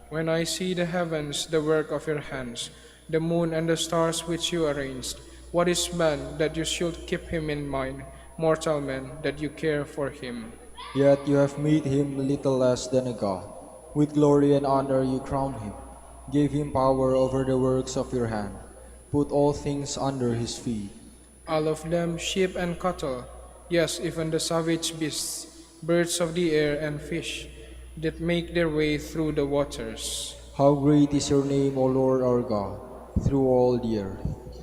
Speaker 4: When I see the heavens, the work of your hands, the moon and the stars which you arranged, what is man that you should keep him in mind, mortal man that you care for him?
Speaker 2: Yet you have made him little less than a god. With glory and honor you crowned him, gave him power over the works of your hand, put all things under his feet.
Speaker 4: All of them sheep and cattle, yes, even the savage beasts, birds of the air and fish, that make their way through the waters.
Speaker 2: How great is your name, O Lord our God, through all the earth.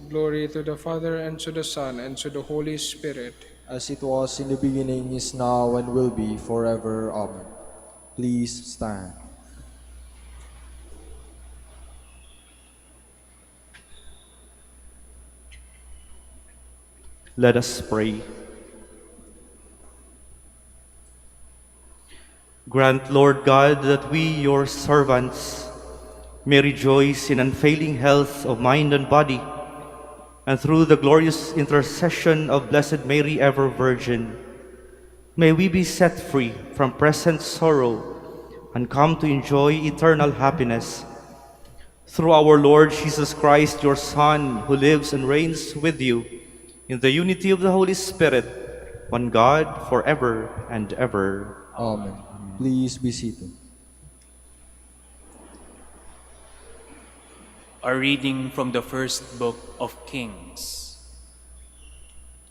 Speaker 4: Glory to the Father, and to the Son, and to the Holy Spirit.
Speaker 2: As it was in the beginning, is now, and will be, forever. Amen. Please stand.
Speaker 3: Let us pray. Grant, Lord God, that we, your servants, may rejoice in unfailing health of mind and body, and through the glorious intercession of Blessed Mary, ever Virgin, may we be set free from present sorrow and come to enjoy eternal happiness. Through our Lord Jesus Christ, your Son, who lives and reigns with you in the unity of the Holy Spirit, one God, forever and ever.
Speaker 2: Amen. Please be seated.
Speaker 5: A reading from the first book of Kings.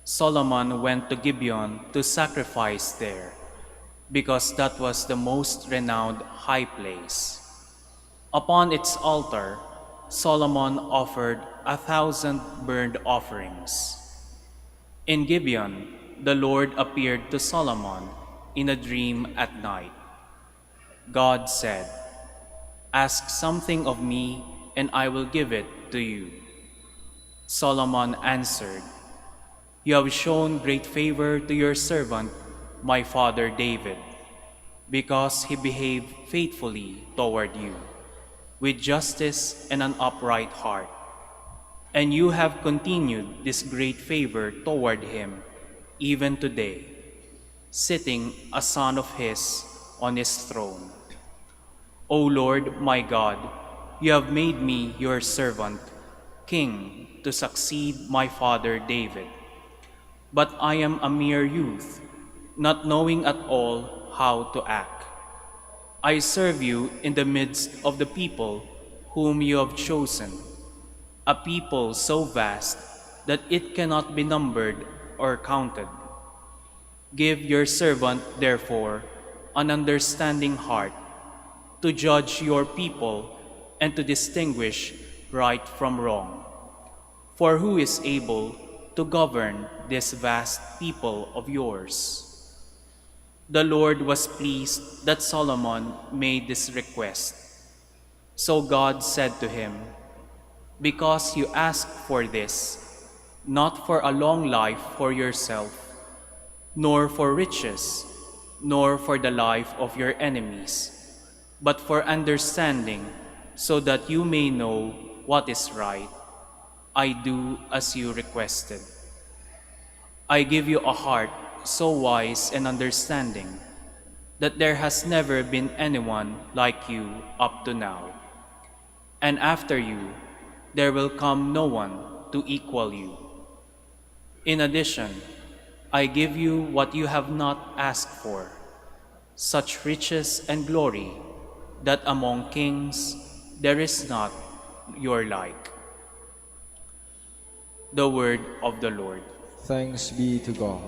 Speaker 5: Solomon went to Gibeon to sacrifice there, because that was the most renowned high place. Upon its altar, Solomon offered 1,000 burnt offerings. In Gibeon, the Lord appeared to Solomon in a dream at night. God said, "Ask something of me, and I will give it to you." Solomon answered, "You have shown great favor to your servant, my father David, because he behaved faithfully toward you, with justice and an upright heart. And you have continued this great favor toward him, even today, sitting a son of his on his throne. O Lord my God, you have made me your servant, king, to succeed my father David. But I am a mere youth, not knowing at all how to act. I serve you in the midst of the people whom you have chosen, a people so vast that it cannot be numbered or counted. Give your servant, therefore, an understanding heart to judge your people and to distinguish right from wrong. For who is able to govern this vast people of yours?" The Lord was pleased that Solomon made this request. So God said to him, "Because you ask for this, not for a long life for yourself, nor for riches, nor for the life of your enemies, but for understanding, so that you may know what is right, I do as you requested. I give you a heart so wise and understanding that there has never been anyone like you up to now. And after you, there will come no one to equal you. In addition, I give you what you have not asked for, such riches and glory that among kings there is not your like." The word of the Lord.
Speaker 2: Thanks be to God.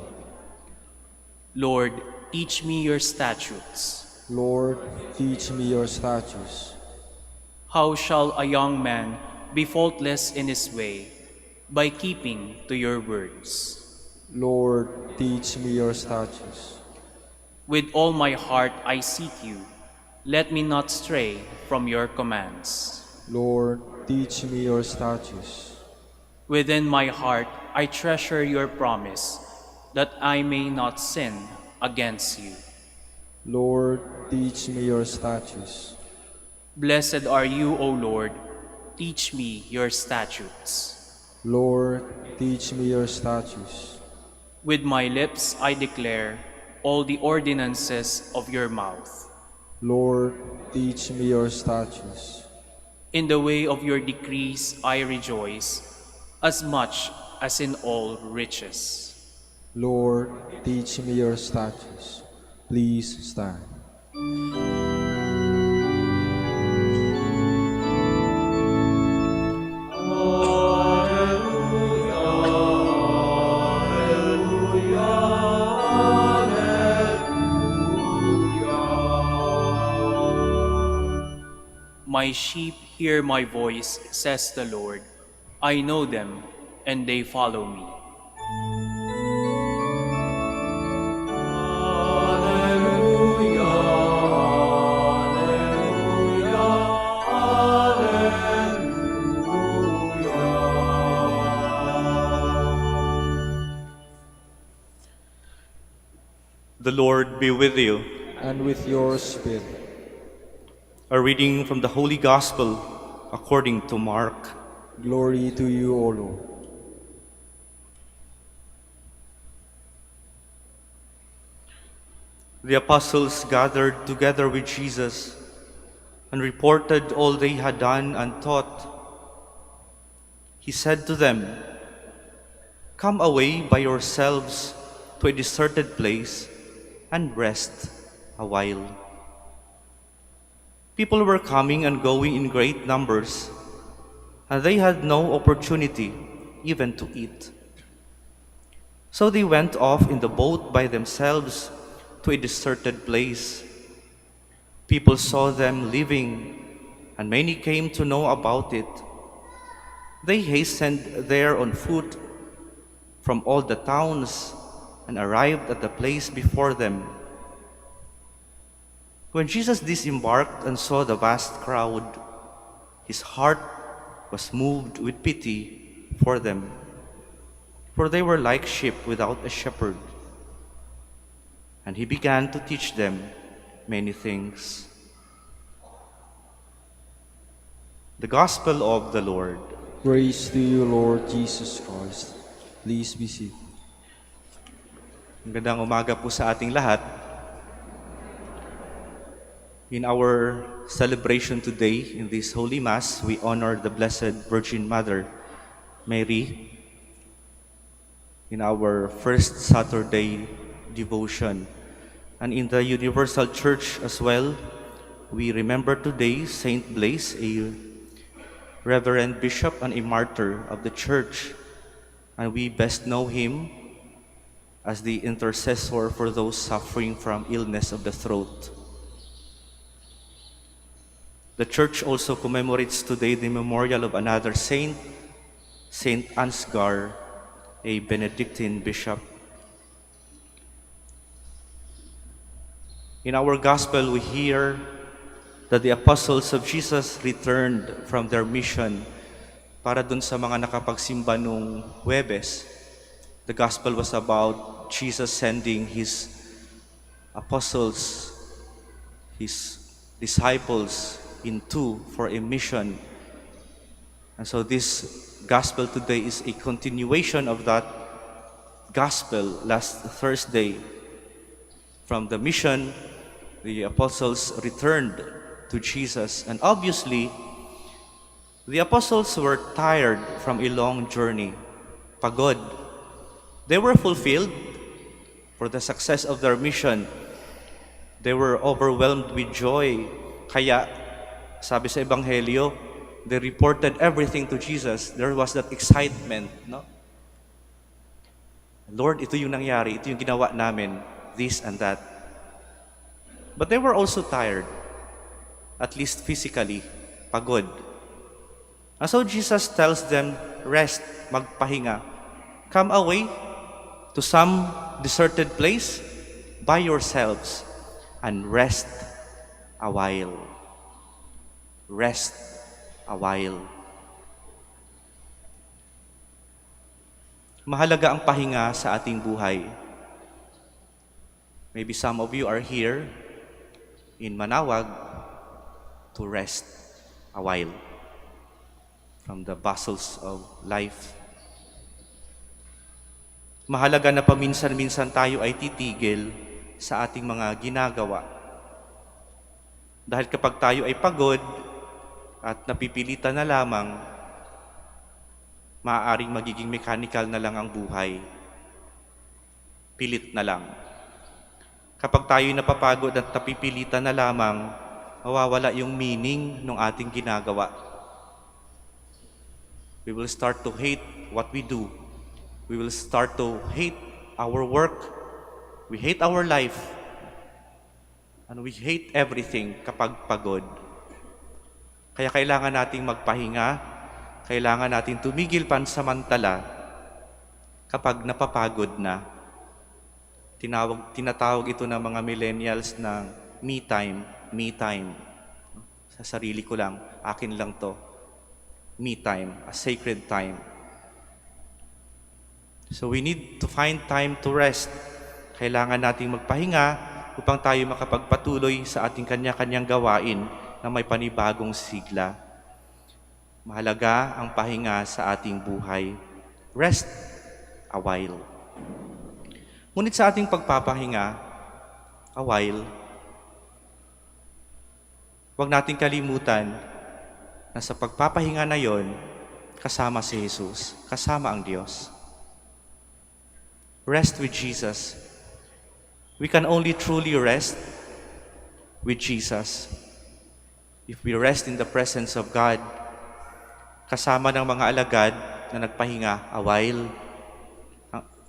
Speaker 5: Lord, teach me your statutes.
Speaker 2: Lord, teach me your statutes.
Speaker 5: How shall a young man be faultless in his way? By keeping to your words.
Speaker 2: Lord, teach me your statutes.
Speaker 5: With all my heart I seek you. Let me not stray from your commands.
Speaker 2: Lord, teach me your statutes.
Speaker 5: Within my heart I treasure your promise, that I may not sin against you.
Speaker 2: Lord, teach me your statutes.
Speaker 5: Blessed are you, O Lord. Teach me your statutes.
Speaker 2: Lord, teach me your statutes.
Speaker 5: With my lips I declare all the ordinances of your mouth.
Speaker 2: Lord, teach me your statutes.
Speaker 5: In the way of your decrees I rejoice, as much as in all riches.
Speaker 2: Lord, teach me your statutes. Please stand.
Speaker 5: My sheep hear my voice, says the Lord. I know them, and they follow me.
Speaker 3: The Lord be with you.
Speaker 2: And with your spirit.
Speaker 3: A reading from the Holy Gospel according to Mark.
Speaker 2: Glory to you, O Lord.
Speaker 3: The apostles gathered together with Jesus and reported all they had done and taught. He said to them, "Come away by yourselves to a deserted place and rest a while." People were coming and going in great numbers, and they had no opportunity even to eat. So they went off in the boat by themselves to a deserted place. People saw them leaving, and many came to know about it. They hastened there on foot from all the towns and arrived at the place before them. When Jesus disembarked and saw the vast crowd, his heart was moved with pity for them, for they were like sheep without a shepherd. And he began to teach them many things. The Gospel of the Lord.
Speaker 2: Praise to you, Lord Jesus Christ. Please be seated.
Speaker 3: Magandang umaga po sa ating lahat. In our celebration today, in this Holy Mass, we honor the Blessed Virgin Mother, Mary, in our first Saturday devotion. And in the Universal Church as well, we remember today Saint Blaise, a Reverend Bishop and a martyr of the Church. And we best know him as the intercessor for those suffering from illness of the throat. The Church also commemorates today the memorial of another saint, Saint Ansgar, a Benedictine bishop. In our Gospel, we hear that the apostles of Jesus returned from their mission. Para dun sa mga nakapagsimba nung Huwebes, the Gospel was about Jesus sending his apostles, his disciples, in two for a mission. And so this Gospel today is a continuation of that Gospel last Thursday. From the mission, the apostles returned to Jesus, and obviously, the apostles were tired from a long journey, pagod. They were fulfilled for the success of their mission. They were overwhelmed with joy. Kaya, sabi sa Ebanghelyo, they reported everything to Jesus. There was that excitement, no? Lord, ito yung nangyari, ito yung ginawa namin, this and that. But they were also tired, at least physically, pagod. And so Jesus tells them, rest, magpahinga. Come away to some deserted place by yourselves and rest a while. Rest a while. Mahalaga ang pahinga sa ating buhay. Maybe some of you are here in Manaoag to rest a while from the bustles of life. Mahalaga na paminsan-minsan tayo ay titigil sa ating mga ginagawa. Dahil kapag tayo ay pagod at napipilitan na lamang, maaaring magiging mechanical na lang ang buhay. Pilit na lang. Kapag tayo napapagod at napipilitan na lamang, mawawala yung meaning ng ating ginagawa. We will start to hate what we do. We will start to hate our work. We hate our life. And we hate everything kapag pagod. Kaya kailangan nating magpahinga. Kailangan nating tumigil pansamantala kapag napapagod na. Tinatawag ito ng mga millennials ng me time, me time. Sa sarili ko lang, akin lang to. Me time, a sacred time. So we need to find time to rest. Kailangan nating magpahinga upang tayo makapagpatuloy sa ating kanya-kanyang gawain na may panibagong sigla. Mahalaga ang pahinga sa ating buhay. Rest a while. Ngunit sa ating pagpapahinga, a while, huwag nating kalimutan na sa pagpapahinga na yon, kasama si Jesus, kasama ang Diyos. Rest with Jesus. We can only truly rest with Jesus if we rest in the presence of God, kasama ng mga alagad na nagpahinga a while,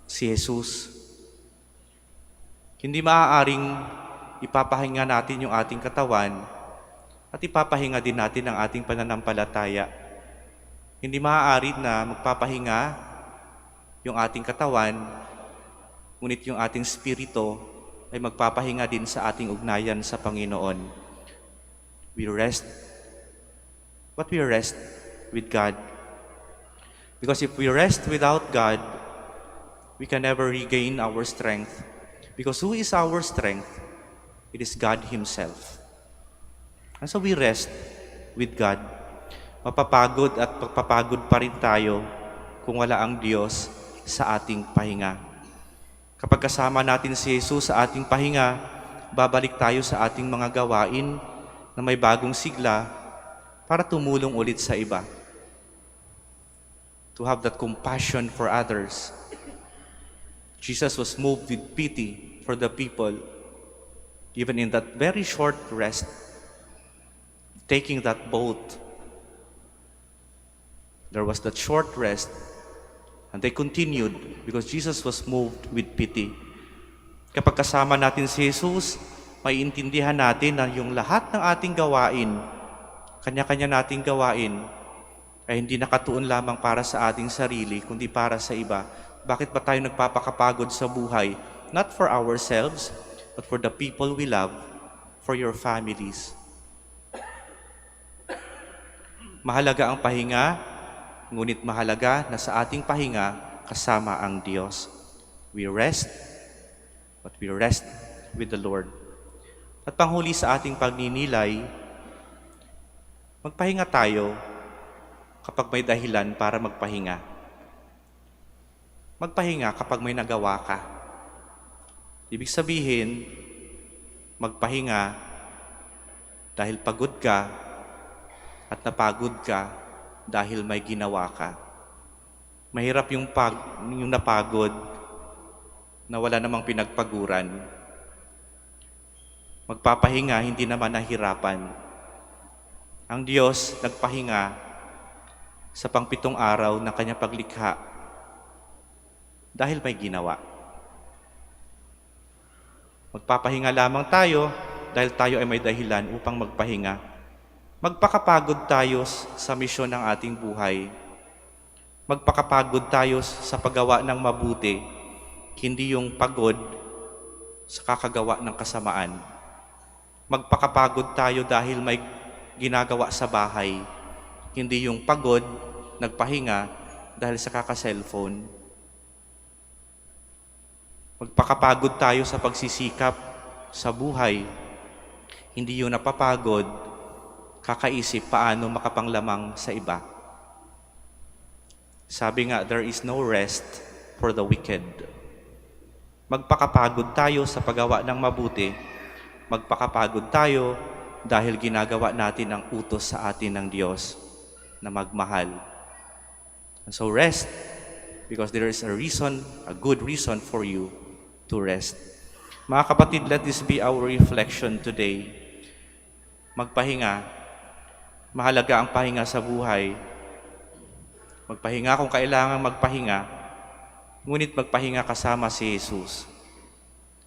Speaker 3: si Jesus. Hindi maaaring ipapahinga natin yung ating katawan at ipapahinga din natin ang ating pananampalataya. Hindi maaari na magpapahinga yung ating katawan, ngunit yung ating spirito ay magpapahinga din sa ating ugnayan sa Panginoon. We rest, but we rest with God. Because if we rest without God, we can never regain our strength. Because who is our strength? It is God Himself. And so we rest with God. Mapapagod at pagpapagod pa rin tayo kung wala ang Diyos sa ating pahinga. Kapag kasama natin si Jesus sa ating pahinga, babalik tayo sa ating mga gawain na may bagong sigla para tumulong ulit sa iba. To have that compassion for others. Jesus was moved with pity for the people, even in that very short rest, taking that boat. There was that short rest, and they continued because Jesus was moved with pity. Kapag kasama natin si Jesus, maiintindihan natin na yung lahat ng ating gawain, kanya-kanya nating gawain, ay hindi nakatuon lamang para sa ating sarili, kundi para sa iba. Bakit ba tayo nagpapakapagod sa buhay? Not for ourselves, but for the people we love, for your families. Mahalaga ang pahinga, ngunit mahalaga na sa ating pahinga kasama ang Diyos. We rest, but we rest with the Lord. At panghuli sa ating pagninilay, magpahinga tayo kapag may dahilan para magpahinga. Magpahinga kapag may nagawa ka. Ibig sabihin, magpahinga dahil pagod ka at napagod ka dahil may ginawa ka. Mahirap yung napagod na wala namang pinagpaguran. Magpapahinga, hindi naman nahirapan. Ang Diyos nagpahinga sa pang-7 araw ng kanyang paglikha dahil may ginawa. Magpapahinga lamang tayo dahil tayo ay may dahilan upang magpahinga. Magpakapagod tayo sa misyon ng ating buhay. Magpakapagod tayo sa paggawa ng mabuti, hindi yung pagod sa kakagawa ng kasamaan. Magpakapagod tayo dahil may ginagawa sa bahay, hindi yung pagod, nagpahinga dahil sa kaka-cellphone. Magpakapagod tayo sa pagsisikap sa buhay. Hindi yung napapagod, kakaisip paano makapanglamang sa iba. Sabi nga, there is no rest for the wicked. Magpakapagod tayo sa paggawa ng mabuti. Magpakapagod tayo dahil ginagawa natin ang utos sa atin ng Diyos na magmahal. And so rest, because there is a reason, a good reason for you to rest. Mga kapatid, let this be our reflection today. Magpahinga. Mahalaga ang pahinga sa buhay. Magpahinga kung kailangan magpahinga, ngunit magpahinga kasama si Jesus.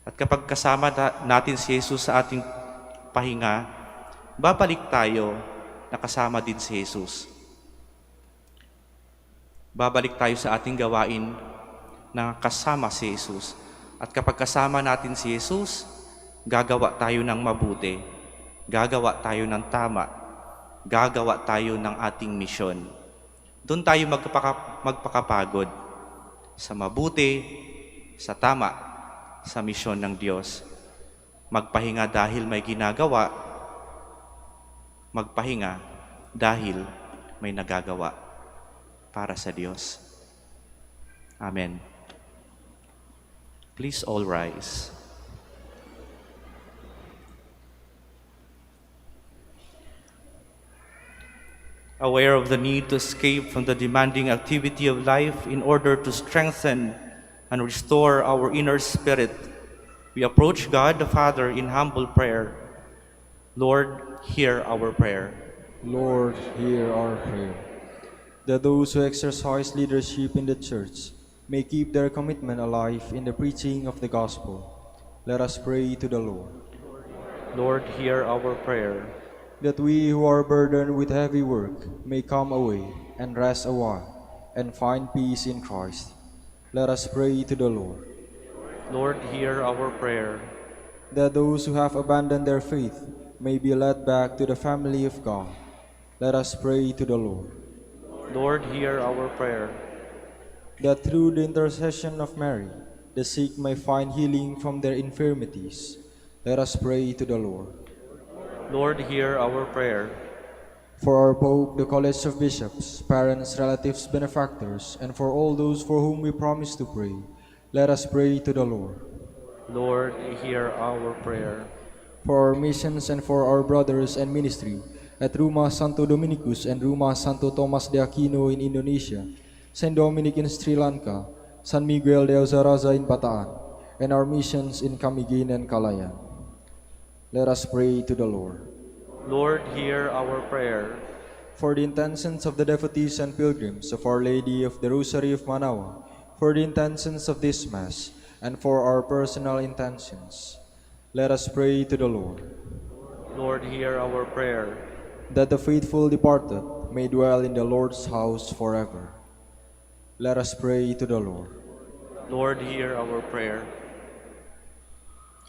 Speaker 3: At kapag kasama natin si Jesus sa ating pahinga, babalik tayo na kasama din si Jesus. Babalik tayo sa ating gawain na kasama si Jesus. At kapag kasama natin si Jesus, gagawa tayo ng mabuti, gagawa tayo ng tama, gagawa tayo ng ating misyon. Doon tayo magpakapagod sa mabuti, sa tama, sa misyon ng Diyos. Magpahinga dahil may ginagawa, magpahinga dahil may nagagawa para sa Diyos. Amen. Please all rise. Aware of the need to escape from the demanding activity of life in order to strengthen and restore our inner spirit, we approach God the Father in humble prayer. Lord, hear our prayer.
Speaker 2: Lord, hear our prayer. That those who exercise leadership in the Church may keep their commitment alive in the preaching of the Gospel. Let us pray to the Lord.
Speaker 3: Lord, hear our prayer.
Speaker 2: That we who are burdened with heavy work may come away and rest a while and find peace in Christ. Let us pray to the Lord.
Speaker 3: Lord, hear our prayer.
Speaker 2: That those who have abandoned their faith may be led back to the family of God. Let us pray to the Lord.
Speaker 3: Lord, hear our prayer.
Speaker 2: That through the intercession of Mary, the sick may find healing from their infirmities. Let us pray to the Lord.
Speaker 3: Lord, hear our prayer.
Speaker 2: For our Pope, the College of Bishops, parents, relatives, benefactors, and for all those for whom we promise to pray, let us pray to the Lord.
Speaker 3: Lord, hear our prayer.
Speaker 2: For our missions and for our brothers and ministry at Rumah Santo Dominicus and Rumah Santo Tomas de Aquino in Indonesia, St. Dominic in Sri Lanka, San Miguel de Azaraza in Bataan, and our missions in Camiguin and Calayan. Let us pray to the Lord.
Speaker 3: Lord, hear our prayer.
Speaker 2: For the intentions of the devotees and pilgrims of Our Lady of the Rosary of Manaoag, for the intentions of this Mass, and for our personal intentions, let us pray to the Lord.
Speaker 3: Lord, hear our prayer.
Speaker 2: That the faithful departed may dwell in the Lord's house forever. Let us pray to the Lord.
Speaker 3: Lord, hear our prayer.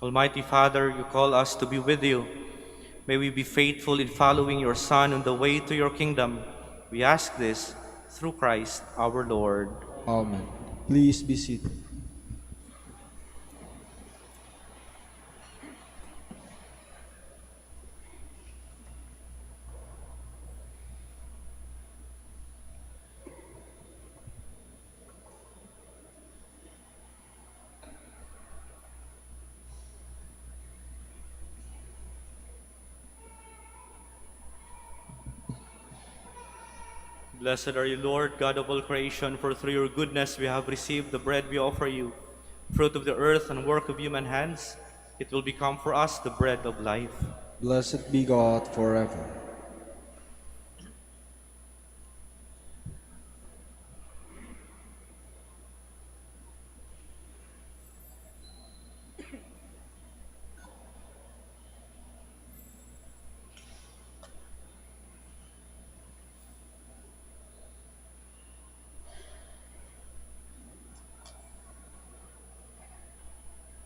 Speaker 3: Almighty Father, you call us to be with you. May we be faithful in following your Son on the way to your kingdom. We ask this through Christ our Lord.
Speaker 2: Amen. Please be seated.
Speaker 3: Blessed are you, Lord, God of all creation, for through your goodness we have received the bread we offer you, fruit of the earth and work of human hands. It will become for us the bread of life.
Speaker 2: Blessed be God forever.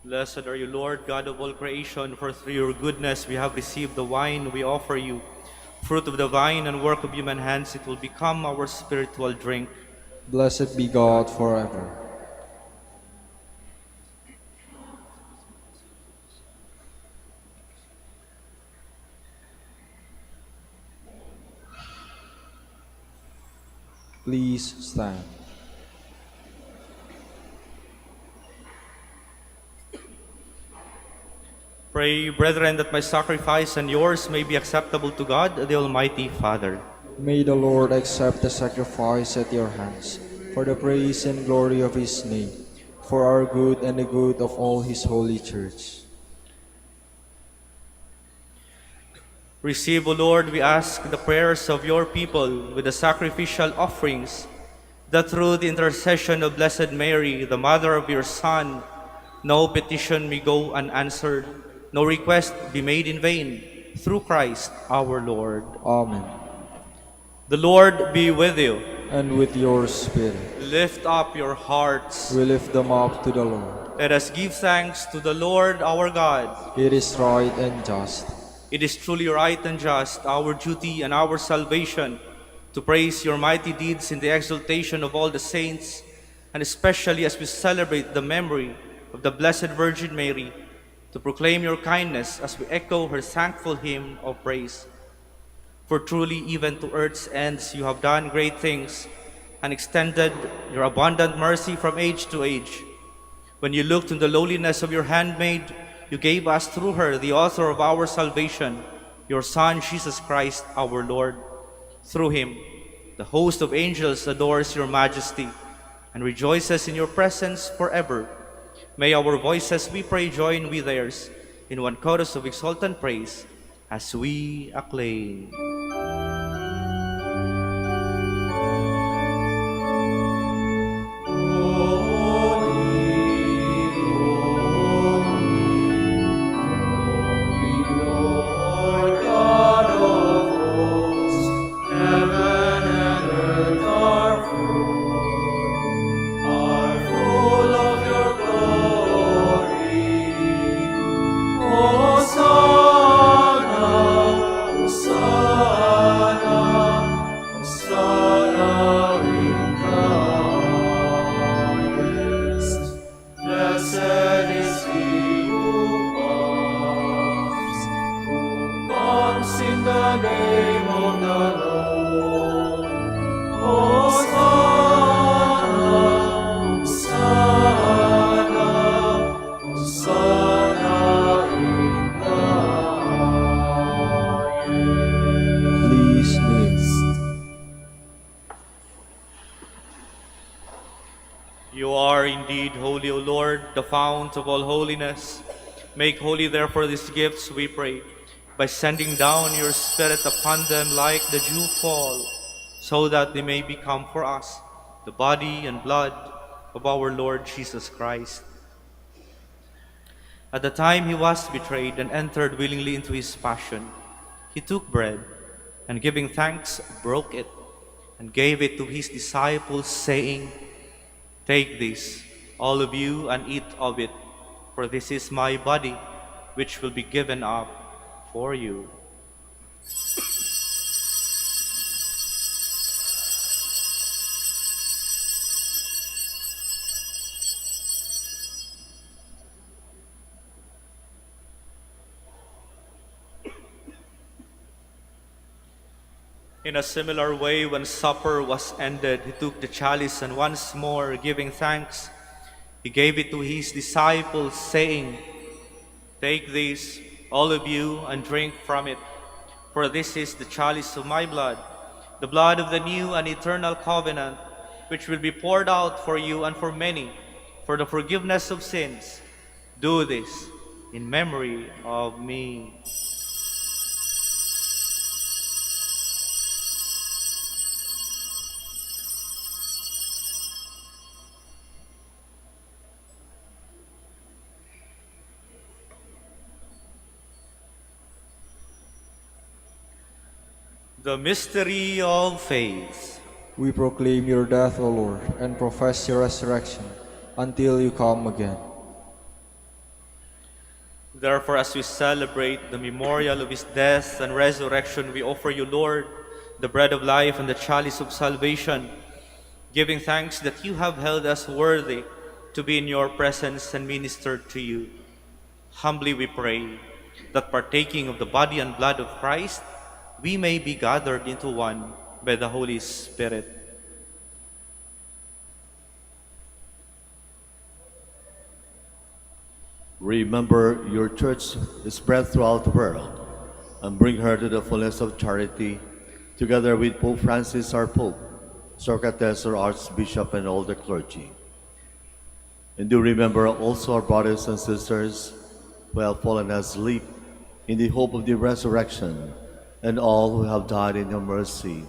Speaker 3: Blessed are you, Lord, God of all creation, for through your goodness we have received the wine we offer you. Fruit of the vine and work of human hands, it will become our spiritual drink.
Speaker 2: Blessed be God forever. Please stand.
Speaker 3: Pray, brethren, that my sacrifice and yours may be acceptable to God, the Almighty Father.
Speaker 2: May the Lord accept the sacrifice at your hands, for the praise and glory of his name, for our good and the good of all his holy church.
Speaker 3: Receive, O Lord, we ask, the prayers of your people with the sacrificial offerings, that through the intercession of Blessed Mary, the mother of your Son, no petition may go unanswered, no request be made in vain, through Christ our Lord.
Speaker 2: Amen.
Speaker 3: The Lord be with you.
Speaker 2: And with your spirit,
Speaker 3: Lift up your hearts.
Speaker 2: we lift them up to the Lord.
Speaker 3: Let us give thanks to the Lord our God.
Speaker 2: It is right and just.
Speaker 3: It is truly right and just, our duty and our salvation, to praise your mighty deeds in the exaltation of all the saints, and especially as we celebrate the memory of the Blessed Virgin Mary, to proclaim your kindness as we echo her thankful hymn of praise. For truly, even to earth's ends, you have done great things and extended your abundant mercy from age to age. When you looked on the lowliness of your handmaid, you gave us through her the author of our salvation, your Son, Jesus Christ, our Lord. Through him, the host of angels adores your majesty and rejoices in your presence forever. May our voices, we pray, join with theirs in one chorus of exultant praise as we acclaim.
Speaker 2: Please kneel.
Speaker 3: You are indeed holy, O Lord, the fount of all holiness. Make holy, therefore, these gifts, we pray, by sending down your Spirit upon them like the dew fall, so that they may become for us the body and blood of our Lord Jesus Christ. At the time he was betrayed and entered willingly into his passion, he took bread, and giving thanks, broke it, and gave it to his disciples, saying, "Take this, all of you, and eat of it, for this is my body, which will be given up for you." In a similar way, when supper was ended, he took the chalice, and once more, giving thanks, he gave it to his disciples, saying, "Take this, all of you, and drink from it, for this is the chalice of my blood, the blood of the new and eternal covenant, which will be poured out for you and for many, for the forgiveness of sins. Do this in memory of me." The mystery of faith.
Speaker 2: We proclaim your death, O Lord, and profess your resurrection until you come again.
Speaker 3: Therefore, as we celebrate the memorial of his death and resurrection, we offer you, Lord, the bread of life and the chalice of salvation, giving thanks that you have held us worthy to be in your presence and minister to you. Humbly we pray that, partaking of the body and blood of Christ, we may be gathered into one by the Holy Spirit.
Speaker 6: Remember your church is spread throughout the world and bring her to the fullness of charity, together with Pope Francis, our Pope, Socrates, our Archbishop, and all the clergy. And do remember also our brothers and sisters who have fallen asleep in the hope of the resurrection, and all who have died in your mercy.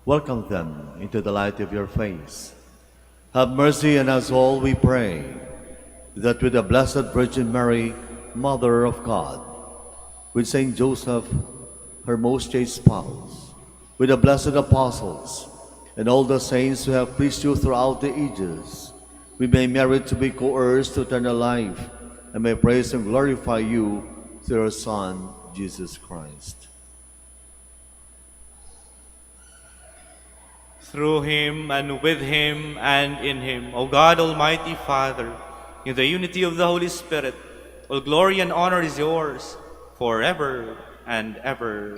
Speaker 6: Welcome them into the light of your face. Have mercy on us all, we pray, that with the Blessed Virgin Mary, Mother of God, with Saint Joseph, her most chaste spouse, with the blessed apostles, and all the saints who have pleased you throughout the ages, we may merit to be co-heirs to eternal life, and may praise and glorify you through your Son, Jesus Christ.
Speaker 3: Through him, and with him, and in him, O God, Almighty Father, in the unity of the Holy Spirit, all glory and honor is yours, forever and ever.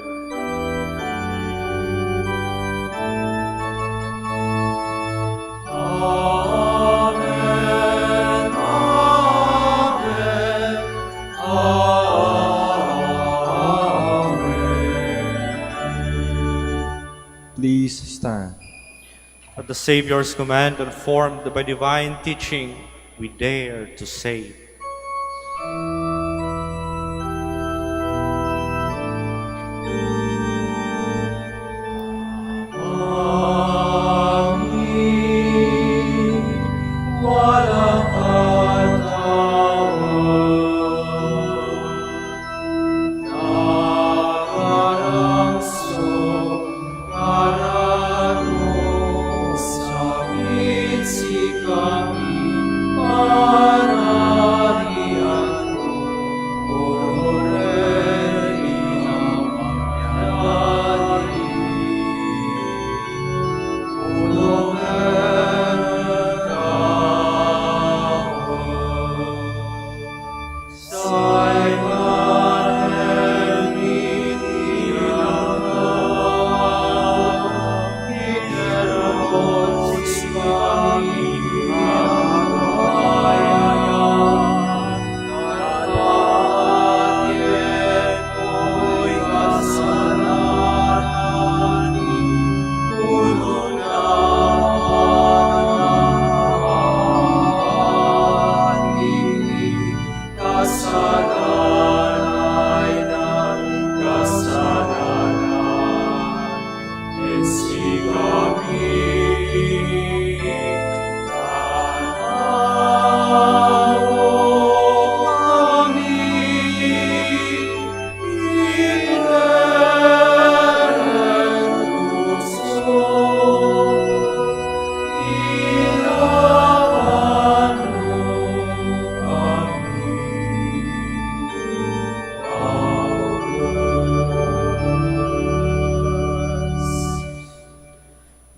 Speaker 2: Please stand.
Speaker 3: At the Savior's command, and formed by divine teaching, we dare to say,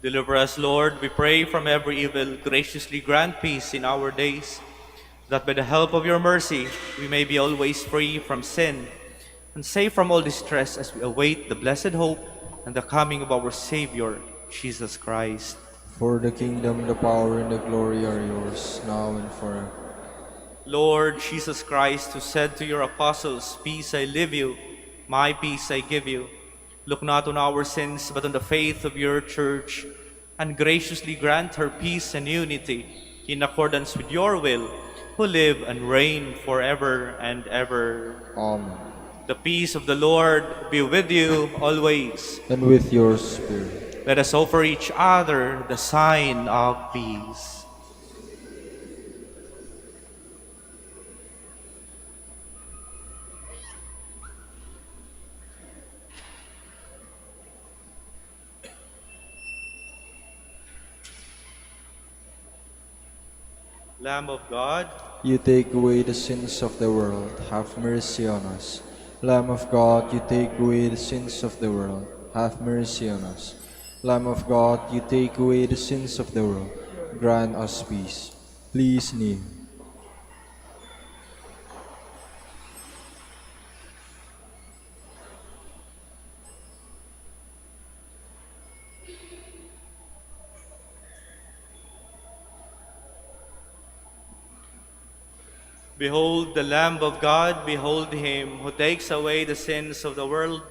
Speaker 3: Deliver us, Lord, we pray, from every evil. Graciously grant peace in our days, that by the help of your mercy we may be always free from sin and safe from all distress, as we await the blessed hope and the coming of our Savior, Jesus Christ.
Speaker 2: For the kingdom, the power, and the glory are yours, now and forever.
Speaker 3: Lord Jesus Christ, who said to your apostles, "Peace I leave you, my peace I give you," look not on our sins, but on the faith of your church, and graciously grant her peace and unity in accordance with your will, who live and reign forever and ever.
Speaker 2: Amen.
Speaker 3: The peace of the Lord be with you always.
Speaker 2: And with your spirit.
Speaker 3: Let us offer each other the sign of peace. Lamb of God,
Speaker 2: You take away the sins of the world, have mercy on us. Lamb of God, you take away the sins of the world, have mercy on us. Lamb of God, you take away the sins of the world, grant us peace. Please kneel.
Speaker 3: Behold the Lamb of God, behold him who takes away the sins of the world.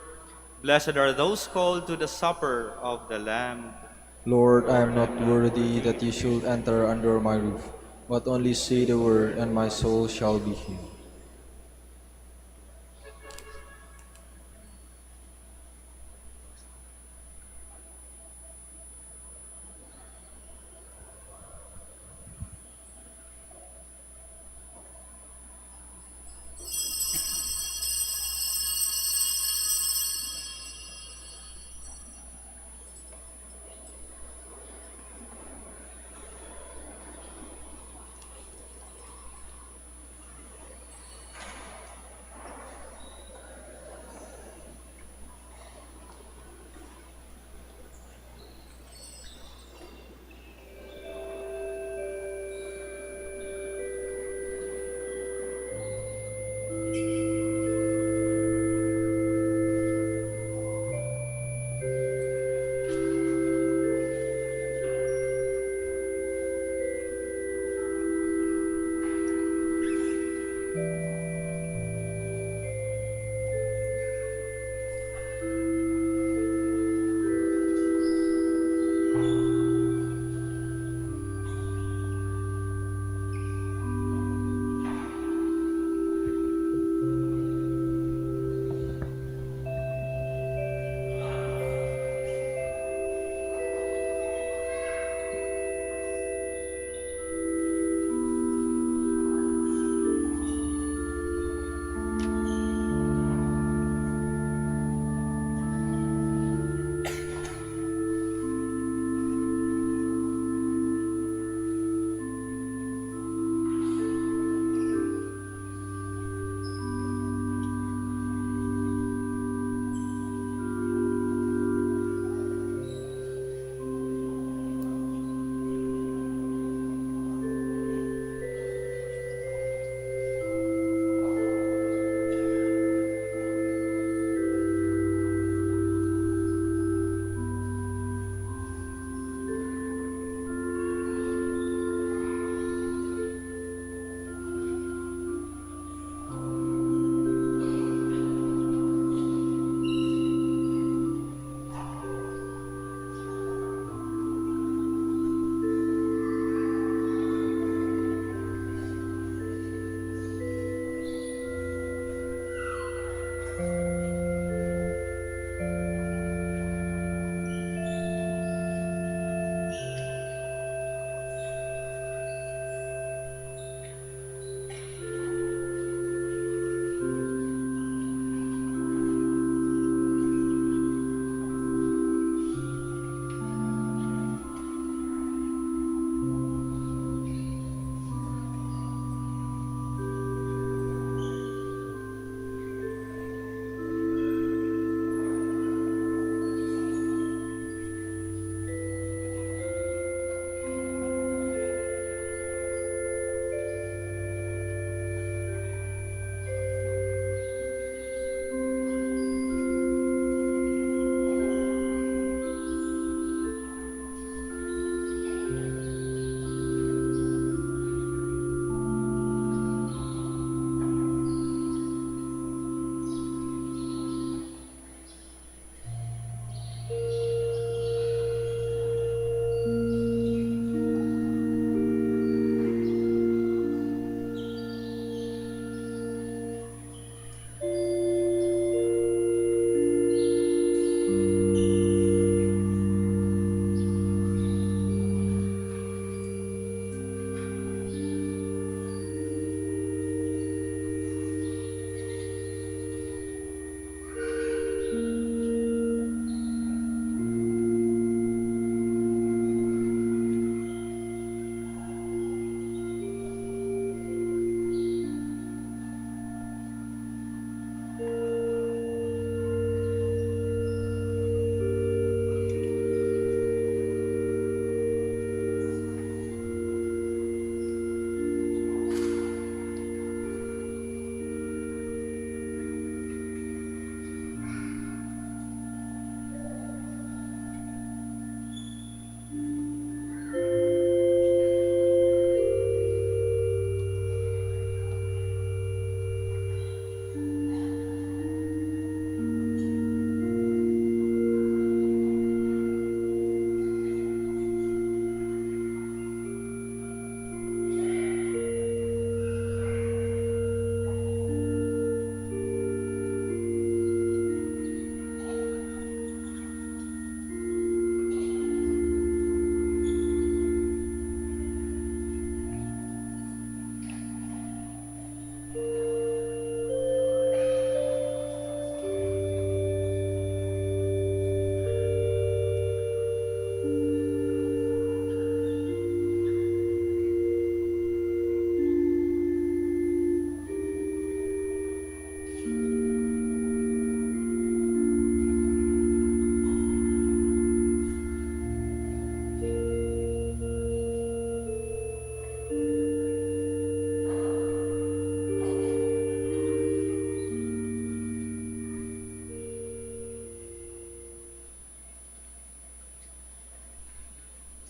Speaker 3: Blessed are those called to the supper of the Lamb.
Speaker 2: Lord, I am not worthy that you should enter under my roof, but only say the word, and my soul shall be healed.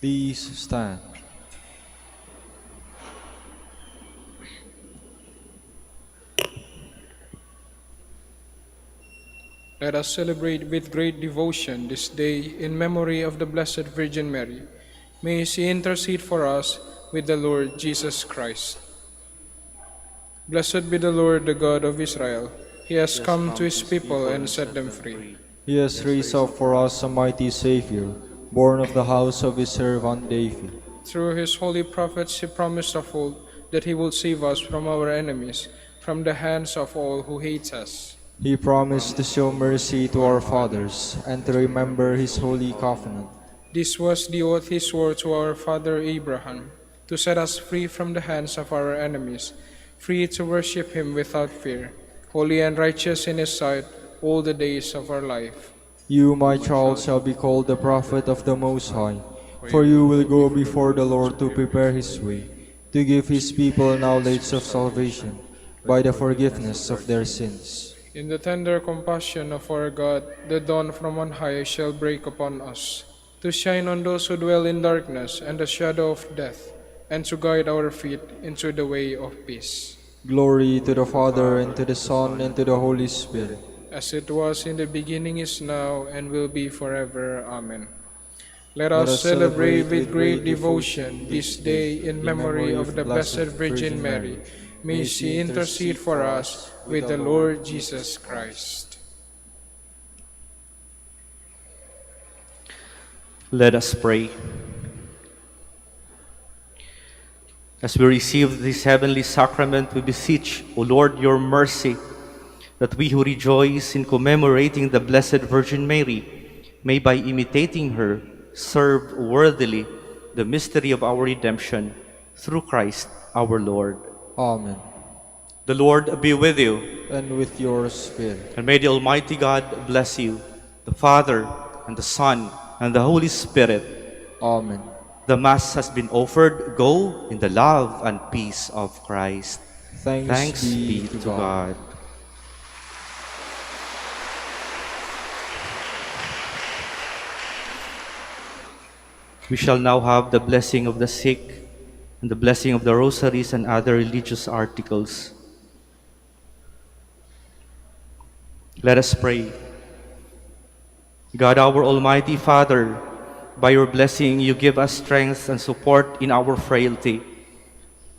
Speaker 2: Please stand.
Speaker 4: Let us celebrate with great devotion this day in memory of the Blessed Virgin Mary. May she intercede for us with the Lord Jesus Christ. Blessed be the Lord, the God of Israel. He has come to his people and set them free.
Speaker 2: He has raised up for us a mighty Savior, born of the house of his servant David.
Speaker 4: Through his holy prophets he promised of old that he will save us from our enemies, from the hands of all who hate us.
Speaker 2: He promised to show mercy to our fathers and to remember his holy covenant.
Speaker 4: This was the oath he swore to our father Abraham, to set us free from the hands of our enemies, free to worship him without fear, holy and righteous in his sight all the days of our life.
Speaker 2: You, my child, shall be called the prophet of the Most High, for you will go before the Lord to prepare his way, to give his people knowledge of salvation by the forgiveness of their sins.
Speaker 4: In the tender compassion of our God, the dawn from on high shall break upon us, to shine on those who dwell in darkness and the shadow of death, and to guide our feet into the way of peace.
Speaker 2: Glory to the Father, and to the Son, and to the Holy Spirit.
Speaker 4: As it was in the beginning, is now, and will be forever. Amen. Let us celebrate with great devotion this day in memory of the Blessed Virgin Mary. May she intercede for us with the Lord Jesus Christ.
Speaker 3: Let us pray. As we receive this heavenly sacrament, we beseech, O Lord, your mercy, that we who rejoice in commemorating the Blessed Virgin Mary may, by imitating her, serve worthily the mystery of our redemption through Christ our Lord.
Speaker 2: Amen.
Speaker 3: The Lord be with you,
Speaker 2: And with your spirit.
Speaker 3: and may the Almighty God bless you, the Father, and the Son, and the Holy Spirit.
Speaker 2: Amen.
Speaker 3: The Mass has been offered. Go in the love and peace of Christ. Thanks be to God. We shall now have the blessing of the sick and the blessing of the rosaries and other religious articles. Let us pray. God, our Almighty Father, by your blessing you give us strength and support in our frailty.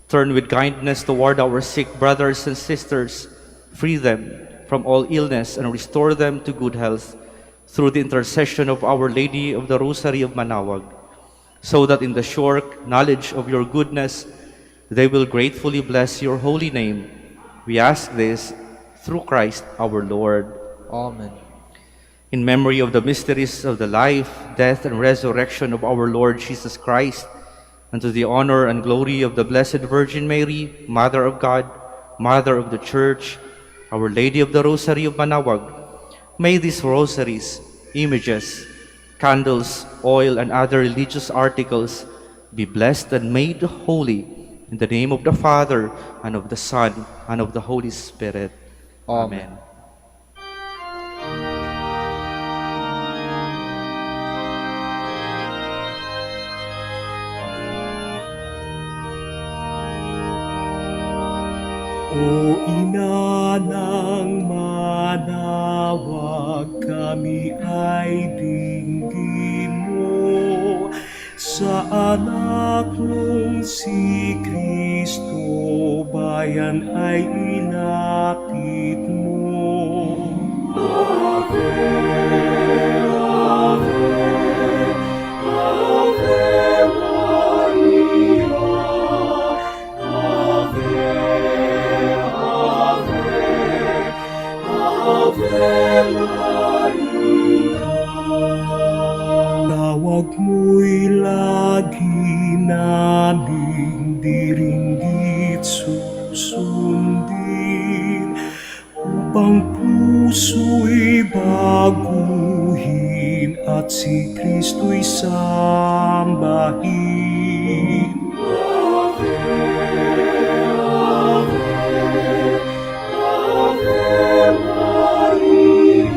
Speaker 3: Turn with kindness toward our sick brothers and sisters, free them from all illness and restore them to good health through the intercession of Our Lady of the Rosary of Manaoag, so that in the sure knowledge of your goodness they will gratefully bless your holy name. We ask this through Christ our Lord.
Speaker 2: Amen.
Speaker 3: In memory of the mysteries of the life, death, and resurrection of our Lord Jesus Christ, and to the honor and glory of the Blessed Virgin Mary, Mother of God, Mother of the Church, Our Lady of the Rosary of Manaoag, may these rosaries, images, candles, oil, and other religious articles be blessed and made holy in the name of the Father, and of the Son, and of the Holy Spirit.
Speaker 2: Amen.
Speaker 7: O Ina ng Manaoag, kami ay dinggin mo. Sa anak mong si Kristo, bayan ay ilapit mo. Ave, Ave, Ave Maria, Ave, Ave Maria. Tawag mo'y lagi naming diringgit susundin, upang puso'y baguhin at si Kristo'y sambahin. Ave, Ave, Ave Maria,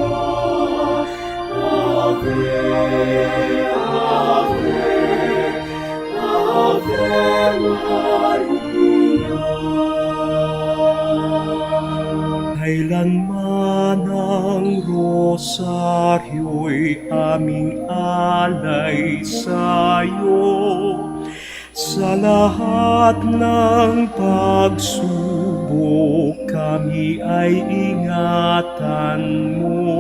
Speaker 7: Ave, Ave, Kailanman ang rosaryo'y aming alay sa'yo. Sa lahat ng pagsubok, kami ay ingatan mo.